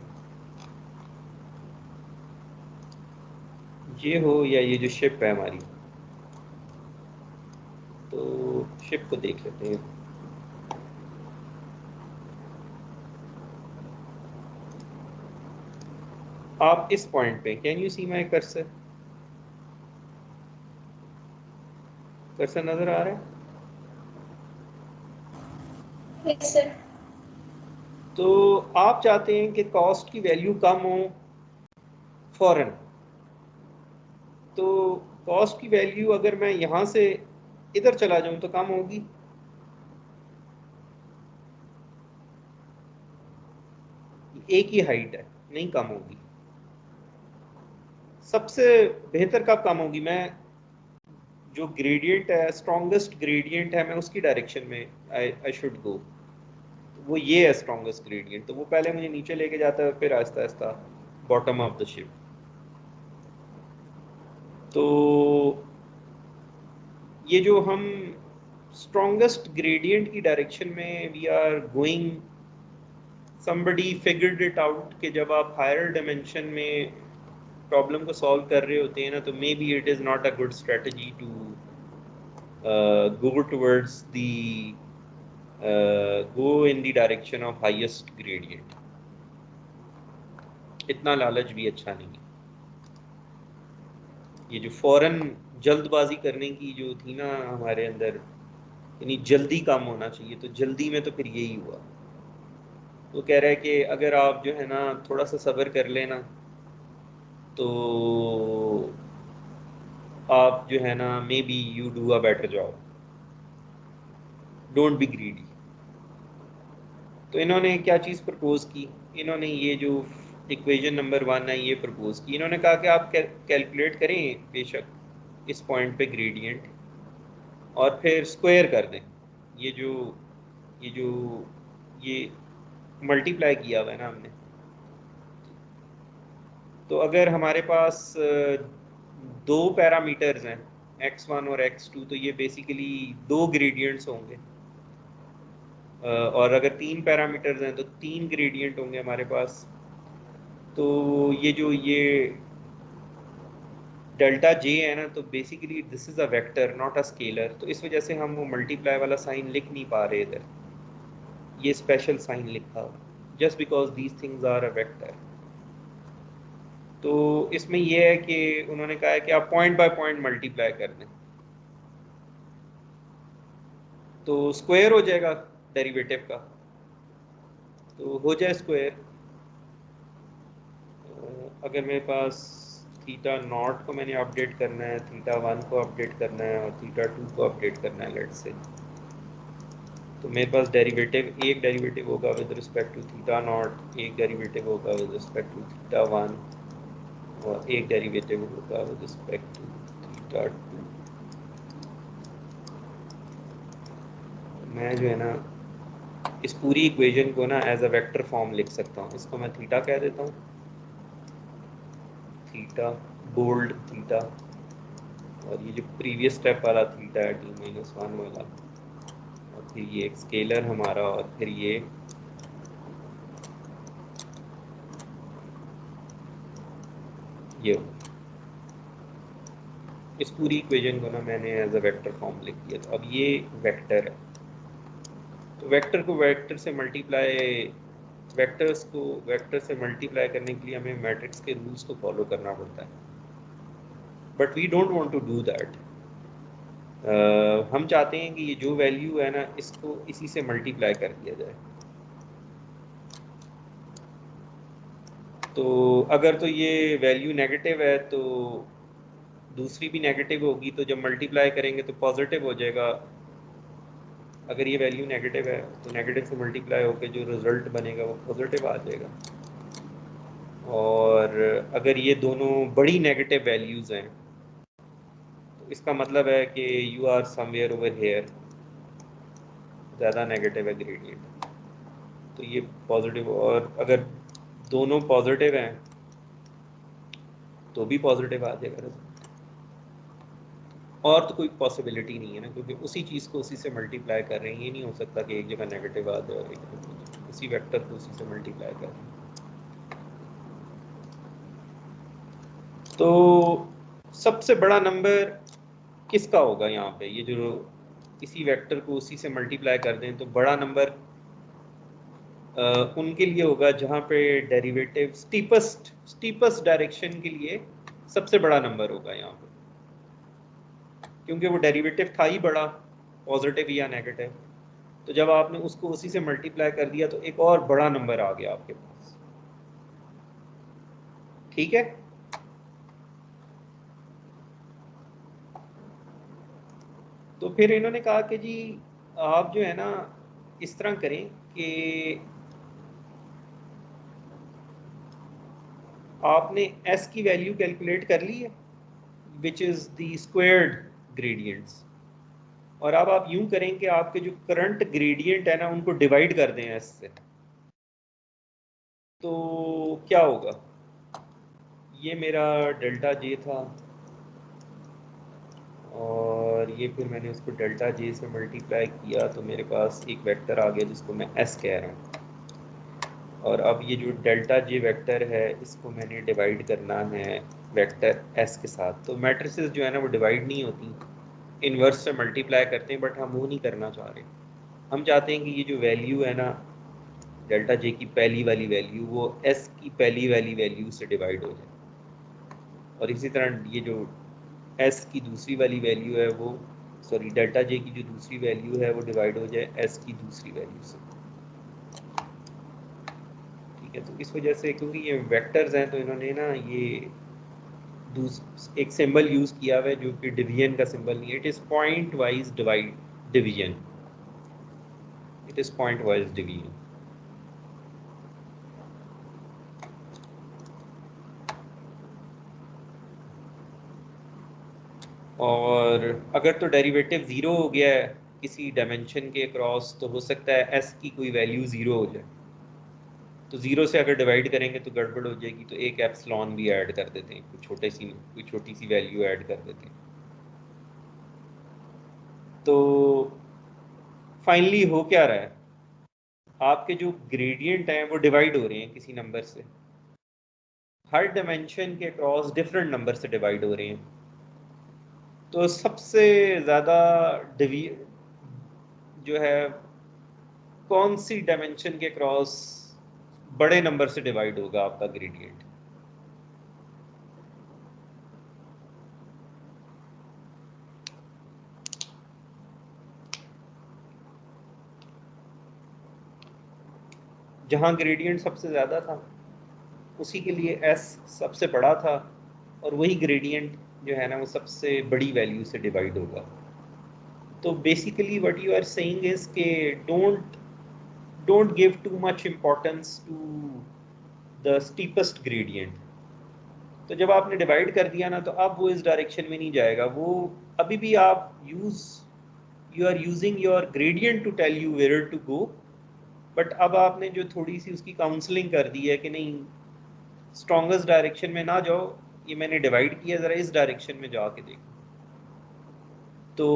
ये हो या ये जो शिप है हमारी। तो शिप को देख लेते हैं। आप इस पॉइंट पे, can you see my cursor? Cursor नजर आ रहा है? Yes sir. तो आप चाहते हैं कि कॉस्ट की वैल्यू कम हो फौरन, तो कॉस्ट की वैल्यू अगर मैं यहाँ से इधर चला जाऊं तो कम होगी। एक ही हाइट है, नहीं कम होगी। सबसे बेहतर कब कम होगी? मैं जो ग्रेडियंट है, स्ट्रॉन्गेस्ट ग्रेडियंट है, मैं उसकी डायरेक्शन में आई शुड गो। वो ये है स्ट्रॉन्गेस्ट ग्रेडियंट, तो वो पहले मुझे नीचे लेके जाता है, फिर Aahista Aahista bottom of the ship. तो ये जो हम स्ट्रॉन्गेस्ट ग्रेडियंट की डायरेक्शन में we are going, somebody figured it out कि जब आप हायर डिमेंशन में प्रॉब्लम को सॉल्व कर रहे होते हैं ना, तो maybe it is not a good strategy to go towards the go in the direction of highest gradient। इतना लालच भी अच्छा नहीं है। ये जो फौरन जल्दबाजी करने की जो थी ना हमारे अंदर, यानी जल्दी काम होना चाहिए, तो जल्दी में तो फिर यही हुआ। वो कह रहा है कि अगर आप जो है ना थोड़ा सा सब्र कर लेना, तो आप जो है ना may be you do a better job, don't be greedy. तो इन्होंने क्या चीज़ प्रपोज की? इन्होंने ये जो इक्वेशन नंबर 1 है ये प्रपोज की। इन्होंने कहा कि आप कैलकुलेट करें बेशक इस पॉइंट पे ग्रेडियंट, और फिर स्क्वायर कर दें। ये जो ये मल्टीप्लाई किया हुआ है ना हमने, तो अगर हमारे पास दो पैरामीटर्स हैं x1 और x2, तो ये बेसिकली दो ग्रेडियंट्स होंगे। और अगर तीन पैरामीटर्स हैं तो तीन ग्रेडियंट होंगे हमारे पास। तो ये जो ये डेल्टा जे है ना, तो basically this is a vector not a scalar. तो इस वजह से हम वो मल्टीप्लाई वाला साइन लिख नहीं पा रहे इधर, ये स्पेशल साइन लिखा हुआ, just because these things are a vector. तो इसमें यह है कि उन्होंने कहा है कि आप पॉइंट बाय पॉइंट मल्टीप्लाई कर दें, तो स्क्वायर हो जाएगा डेरिवेटिव का, तो हो जाए स्क्वायर। अगर मेरे पास थीटा नॉट को मैंने अपडेट करना है, थीटा 1 को अपडेट करना है और थीटा 2 को अपडेट करना है लेट्स से, तो मेरे पास डेरिवेटिव, एक डेरिवेटिव होगा with respect to theta naught, एक डेरिवेटिव होगा विद रिस्पेक्ट टू थीटा 1, और एक डेरिवेटिव होगा विद रिस्पेक्ट टू थीटा 2। मैं जो है ना इस पूरी इक्वेशन को ना एज अ वेक्टर फॉर्म लिख सकता हूँ। इसको मैं थीटा कह देता हूँ, थीटा बोल्ड थीटा, और ये जो प्रीवियस स्टेप वाला थीटा है t-1 वाला, और फिर ये एक स्केलर हमारा, और फिर ये इस पूरी इक्वेशन को ना मैंने एज अ वेक्टर फॉर्म लिख दिया। तो अब ये वेक्टर है, तो वेक्टर को वेक्टर से मल्टीप्लाई, वेक्टर्स को वेक्टर से मल्टीप्लाई करने के लिए हमें मैट्रिक्स के रूल्स को फॉलो करना पड़ता है, but we don't want to do that. हम चाहते हैं कि ये जो वैल्यू है ना इसको इसी से मल्टीप्लाई कर दिया जाए। तो अगर तो ये वैल्यू नेगेटिव है तो दूसरी भी नेगेटिव होगी, तो जब मल्टीप्लाई करेंगे तो पॉजिटिव हो जाएगा। अगर ये वैल्यू नेगेटिव है तो नेगेटिव से मल्टीप्लाई होकर जो रिजल्ट बनेगा वो पॉजिटिव आ जाएगा। और अगर ये दोनों बड़ी नेगेटिव वैल्यूज़ हैं तो इसका मतलब है कि you are somewhere over here, ज़्यादा नेगेटिव है ग्रेडियंट, तो ये पॉजिटिव। और अगर दोनों पॉजिटिव हैं तो भी पॉजिटिव आ जाएगा रिजल्ट। और तो कोई पॉसिबिलिटी नहीं है ना, क्योंकि उसी चीज़ को उसी से मल्टीप्लाई कर रहे हैं। ये नहीं हो सकता कि एक जगह नेगेटिव आ जाए और एक जगह पॉजिटिव, उसी वेक्टर को उसी से मल्टीप्लाई कर रहे हैं। तो सबसे बड़ा नंबर किसका होगा यहाँ पे? ये जो इसी वेक्टर को उसी से मल्टीप्लाई कर दें तो बड़ा नंबर उनके लिए होगा जहाँ पे डेरिवेटिव स्टीपेस्ट डायरेक्शन के लिए सबसे बड़ा नंबर होगा यहाँ पे, क्योंकि वो डेरिवेटिव था ही बड़ा, पॉजिटिव या नेगेटिव। तो जब आपने उसको उसी से मल्टीप्लाई कर दिया तो एक और बड़ा नंबर आ गया आपके पास। ठीक है, तो फिर इन्होंने कहा कि जी आप जो है ना इस तरह करें कि आपने s की वैल्यू कैलकुलेट कर ली है, which is the squared gradients, और अब आप यूं करें कि आपके जो करंट ग्रेडियंट है ना उनको डिवाइड कर दें s से। तो क्या होगा, ये मेरा डेल्टा जे था और ये फिर मैंने उसको डेल्टा जे से मल्टीप्लाई किया तो मेरे पास एक वेक्टर आ गया जिसको मैं s कह रहा हूँ। और अब ये जो डेल्टा जे वेक्टर है इसको मैंने डिवाइड करना है वेक्टर s के साथ। तो मैट्रिसेस जो है ना वो डिवाइड नहीं होती, इन्वर्स से मल्टीप्लाई करते हैं, बट हम वो नहीं करना चाह रहे। हम चाहते हैं कि ये जो वैल्यू है ना डेल्टा जे की पहली वाली वैल्यू वो s की पहली वाली वैल्यू से डिवाइड हो जाए, और इसी तरह ये जो s की दूसरी वाली वैल्यू है वो डेल्टा जे की जो दूसरी वैल्यू है वो डिवाइड हो जाए s की दूसरी वैल्यू से। ठीक है, तो इस वजह से क्योंकि ये वेक्टर्स हैं तो इन्होंने ना ये एक सिंबल यूज किया हुआ है जो कि डिवीजन का सिंबल नहीं है, it is point wise division, it is point wise division. और अगर तो डेरिवेटिव ज़ीरो हो गया है किसी डायमेंशन के क्रॉस तो हो सकता है s की कोई वैल्यू ज़ीरो हो जाए, तो ज़ीरो से अगर डिवाइड करेंगे तो गड़बड़ हो जाएगी, तो एक एप्सिलॉन भी ऐड कर देते हैं, कोई छोटी सी वैल्यू ऐड कर देते हैं। तो फाइनली हो क्या रहा है, आपके जो ग्रेडियंट हैं वो डिवाइड हो रहे हैं किसी नंबर से, हर डायमेंशन के क्रॉस डिफरेंट नंबर से डिवाइड हो रहे हैं। तो सबसे ज़्यादा जो है कौन सी डायमेंशन के क्रॉस बड़े नंबर से डिवाइड होगा आपका ग्रेडियंट? जहां ग्रेडियंट सबसे ज़्यादा था उसी के लिए s सबसे बड़ा था, और वही ग्रेडियंट जो है ना वो सबसे बड़ी वैल्यू से डिवाइड होगा। तो basically what you are saying is के don't give too much importance to the steepest gradient. तो जब आपने डिवाइड कर दिया ना तो अब वो इस डायरेक्शन में नहीं जाएगा, वो अभी भी आप you are using your gradient to tell you where to go, but अब आपने जो थोड़ी सी उसकी काउंसलिंग कर दी है कि नहीं स्ट्रॉन्गेस्ट डायरेक्शन में ना जाओ, ये मैंने डिवाइड किया, ज़रा इस डायरेक्शन में जाके देखो। तो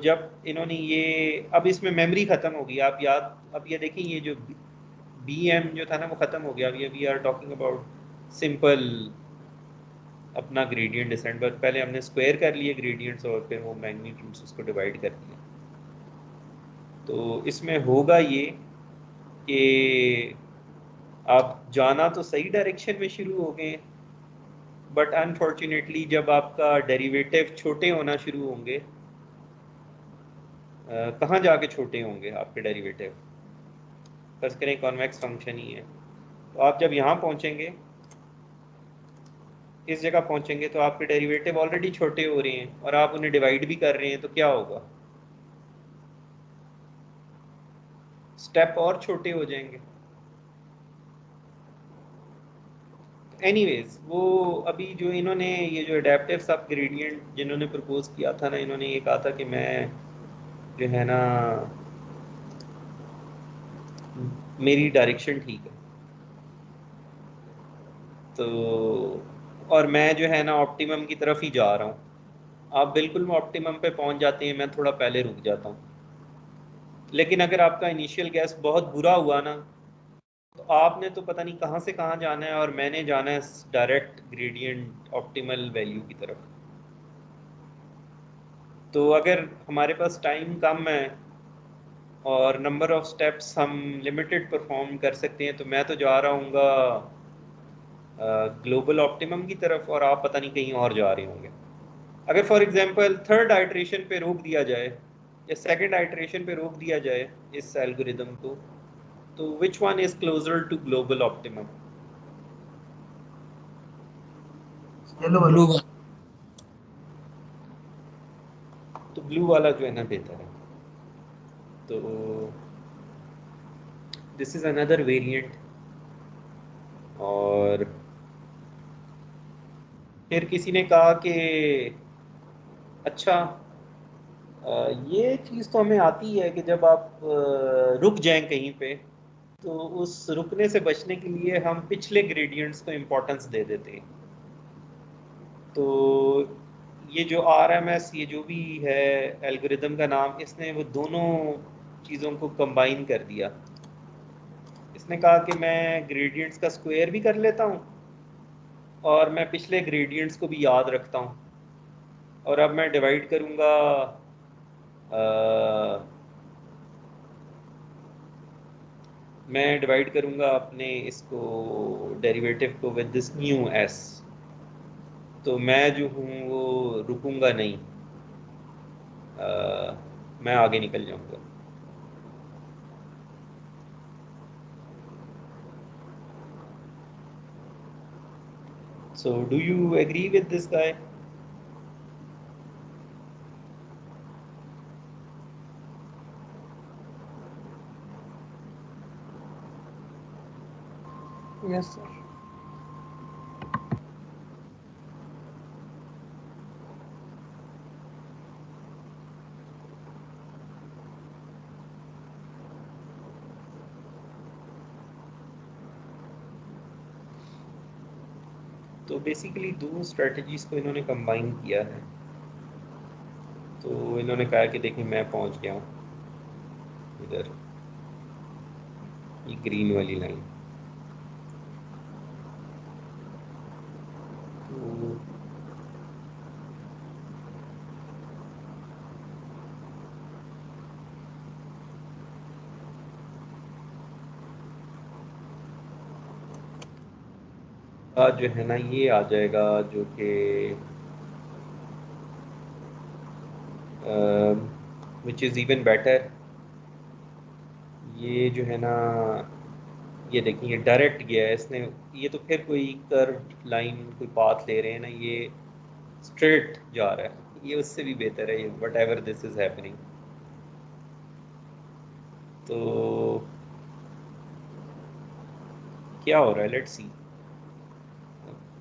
जब इन्होंने ये अब इसमें मेमोरी ख़त्म हो गई, आप याद अब ये देखिए ये जो BM जो था ना वो ख़त्म हो गया। अब ये we are talking about simple अपना ग्रेडियंट डिसेंट, पर पहले हमने स्क्वायर कर लिए ग्रेडियंट्स और फिर वो मैग्नीट्यूड्स उसको डिवाइड कर दिया। तो इसमें होगा ये कि आप जाना तो सही डायरेक्शन में शुरू हो गए, बट अनफॉर्चुनेटली जब आपका डेरिवेटिव छोटे होना शुरू होंगे, कहाँ जाके छोटे होंगे आपके डेरिवेटिव, फर्ज करें कॉन्वेक्स फंक्शन ही है, तो आप जब यहाँ पहुँचेंगे इस जगह पहुँचेंगे तो आपके डेरिवेटिव ऑलरेडी छोटे हो रहे हैं और आप उन्हें डिवाइड भी कर रहे हैं, तो क्या होगा, स्टेप और छोटे हो जाएंगे। एनीवेज वो अभी जो इन्होंने ये जो एडेप्टिव सब ग्रेडियंट जिन्होंने प्रपोज किया था ना, इन्होंने ये कहा था कि मैं जो है ना मेरी डायरेक्शन ठीक है, तो और मैं जो है ना ऑप्टिमम की तरफ ही जा रहा हूँ। आप बिल्कुल में ऑप्टिमम पे पहुँच जाते हैं, मैं थोड़ा पहले रुक जाता हूँ। लेकिन अगर आपका इनिशियल गैस बहुत बुरा हुआ ना तो आपने तो पता नहीं कहाँ से कहाँ जाना है और मैंने जाना है डायरेक्ट ग्रेडियंट ऑप्टिमल वैल्यू की तरफ। तो अगर हमारे पास टाइम कम है और नंबर ऑफ स्टेप्स हम लिमिटेड परफॉर्म कर सकते हैं। तो मैं तो जा रहा हूँ ग्लोबल ऑप्टिमम की तरफ और आप पता नहीं कहीं और जा रहे होंगे। अगर फॉर एग्जांपल थर्ड आइटरेशन पे रोक दिया जाए या सेकंड आइटरेशन पे रोक दिया जाए इस एल्गोरिदम को, तो which one is closer to global optimum? Yellow वाला। Blue one. तो ब्लू वाला जो है ना बेहतर है। तो दिस इज अनदर वेरिएंट। और फिर किसी ने कहा कि अच्छा, ये चीज़ तो हमें आती है कि जब आप रुक जाएं कहीं पे, तो उस रुकने से बचने के लिए हम पिछले ग्रेडियंट्स को इम्पोर्टेंस दे देते हैं। तो ये जो RMS, ये जो भी है एल्गोरिदम का नाम, इसने वो दोनों चीज़ों को कंबाइन कर दिया। इसने कहा कि मैं ग्रेडियंट्स का स्क्वायर भी कर लेता हूँ और मैं पिछले ग्रेडियंट्स को भी याद रखता हूँ। और अब मैं डिवाइड करूँगा अपने इसको डेरिवेटिव को विद दिस न्यू s। तो मैं जो हूँ वो रुकूंगा नहीं, मैं आगे निकल जाऊंगा। So do you agree with this guy? Yes sir. तो बेसिकली दो स्ट्रेटजीज को इन्होंने कंबाइन किया है। तो इन्होंने कहा कि देखिए मैं पहुंच गया हूँ इधर, ये ग्रीन वाली लाइन। तो आज जो है ना ये आ जाएगा जो कि विच इज़ इवन बेटर। ये जो है ना, ये देखिए ये डायरेक्ट गया है इसने। ये तो फिर कोई कर्व लाइन कोई पाथ ले रहे हैं ना, ये स्ट्रेट जा रहा है। ये उससे भी बेहतर है, ये what ever this is happening. तो क्या हो रहा है, लेट्स सी।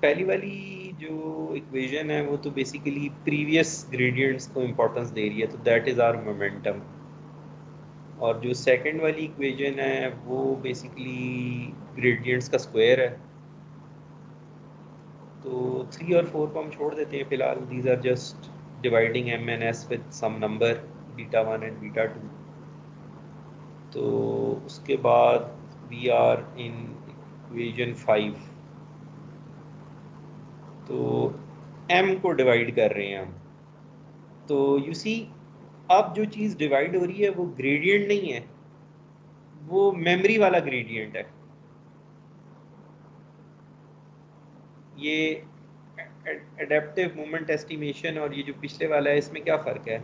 पहली वाली जो इक्वेशन है वो तो बेसिकली प्रीवियस ग्रेडियंट्स को इम्पोर्टेंस दे रही है, तो दैट इज़ आवर मोमेंटम। और जो सेकंड वाली इक्वेशन है वो बेसिकली ग्रेडियंट्स का स्क्वायर है। तो 3 और 4 को हम छोड़ देते हैं फिलहाल। These are just dividing m and s with some number β1 and β2। तो उसके बाद वी आर इन इक्वेशन 5। तो m को डिवाइड कर रहे हैं हम। तो यू सी, अब जो चीज़ डिवाइड हो रही है वो ग्रेडियंट नहीं है, वो मेमोरी वाला ग्रेडियंट है। ये एडेप्टिव मोमेंट एस्टिमेशन और ये जो पिछले वाला है, इसमें क्या फ़र्क है?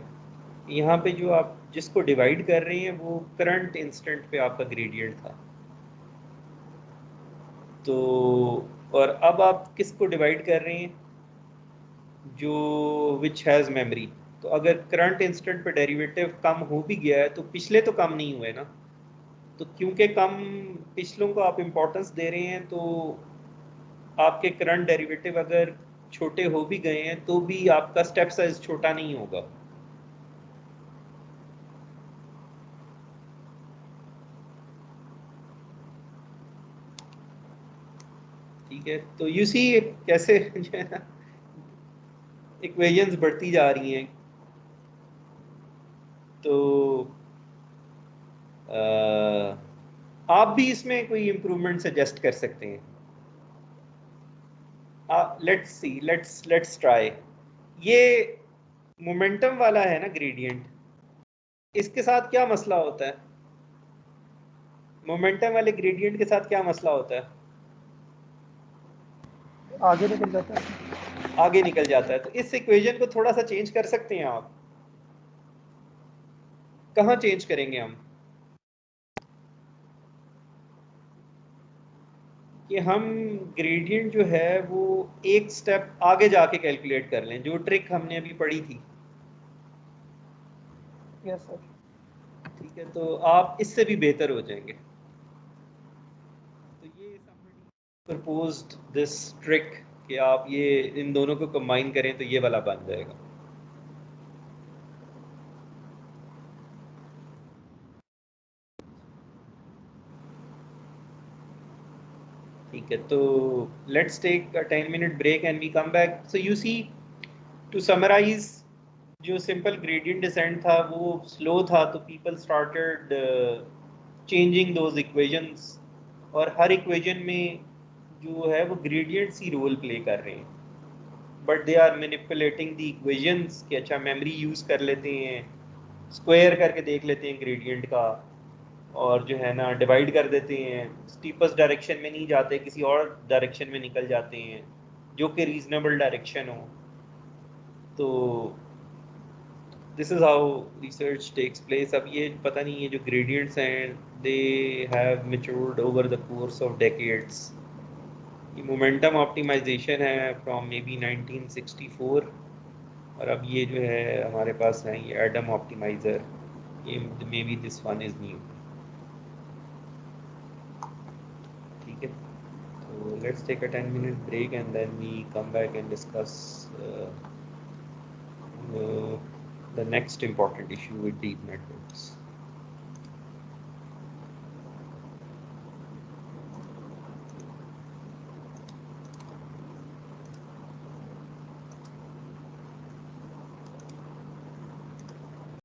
यहाँ पे जो आप जिसको डिवाइड कर रहे हैं वो करंट इंस्टेंट पे आपका ग्रेडियंट था। तो और अब आप किसको डिवाइड कर रहे हैं? जो विच हैज़ मेमोरी। तो अगर करंट इंस्टेंट पे डेरिवेटिव कम हो भी गया है तो पिछले तो कम नहीं हुए ना। तो क्योंकि कम पिछलों को आप इम्पोर्टेंस दे रहे हैं, तो आपके करंट डेरिवेटिव अगर छोटे हो भी गए हैं तो भी आपका स्टेप साइज छोटा नहीं होगा। ठीक है, तो यू सी कैसे जो है ना इक्वेशंस बढ़ती जा रही हैं। तो आप भी इसमें कोई इम्प्रूवमेंट सजेस्ट कर सकते हैं। Let's see, let's try. ये मोमेंटम वाला है ना ग्रेडियंट, इसके साथ क्या मसला होता है? मोमेंटम वाले ग्रेडियंट के साथ क्या मसला होता है? आगे निकल जाता है। आगे निकल जाता है। तो इस इक्वेशन को थोड़ा सा चेंज कर सकते हैं आप। कहाँ चेंज करेंगे हम? कि हम ग्रेडियंट जो है वो एक स्टेप आगे जाके कैलकुलेट कर लें, जो ट्रिक हमने अभी पढ़ी थी। Yes sir. ठीक है, तो आप इससे भी बेहतर हो जाएंगे। तो ये प्रपोज्ड दिस ट्रिक कि आप ये इन दोनों को कंबाइन करें तो ये वाला बन जाएगा। ठीक है, तो let's take a 10-minute break and we come back. So you see, to summarize, जो सिंपल ग्रेडियंट डिसेंट था वो स्लो था, तो people started changing those equations, और हर इक्वेशन में जो है वो ग्रेडियंट्स ही रोल प्ले कर रहे हैं, but they are manipulating the equations कि अच्छा मेमोरी यूज़ कर लेते हैं, स्क्वायर करके देख लेते हैं ग्रेडियंट का, और जो है ना डिवाइड कर देते हैं, स्टीपस्ट डायरेक्शन में नहीं जाते, किसी और डायरेक्शन में निकल जाते हैं जो कि रीजनेबल डायरेक्शन हो। तो this is how research takes place. अब ये पता नहीं, ये जो ग्रेडियंट्स हैं they have matured over the course of decades. ये मोमेंटम ऑप्टिमाइजेशन है फ्रॉम मे बी 1964, और अब ये जो है हमारे पास है ये एडम ऑप्टिमाइज़र, ये may be this one is new. ठीक है, so let's take a 10-minute break and then we come back and discuss the next important issue with deep networks.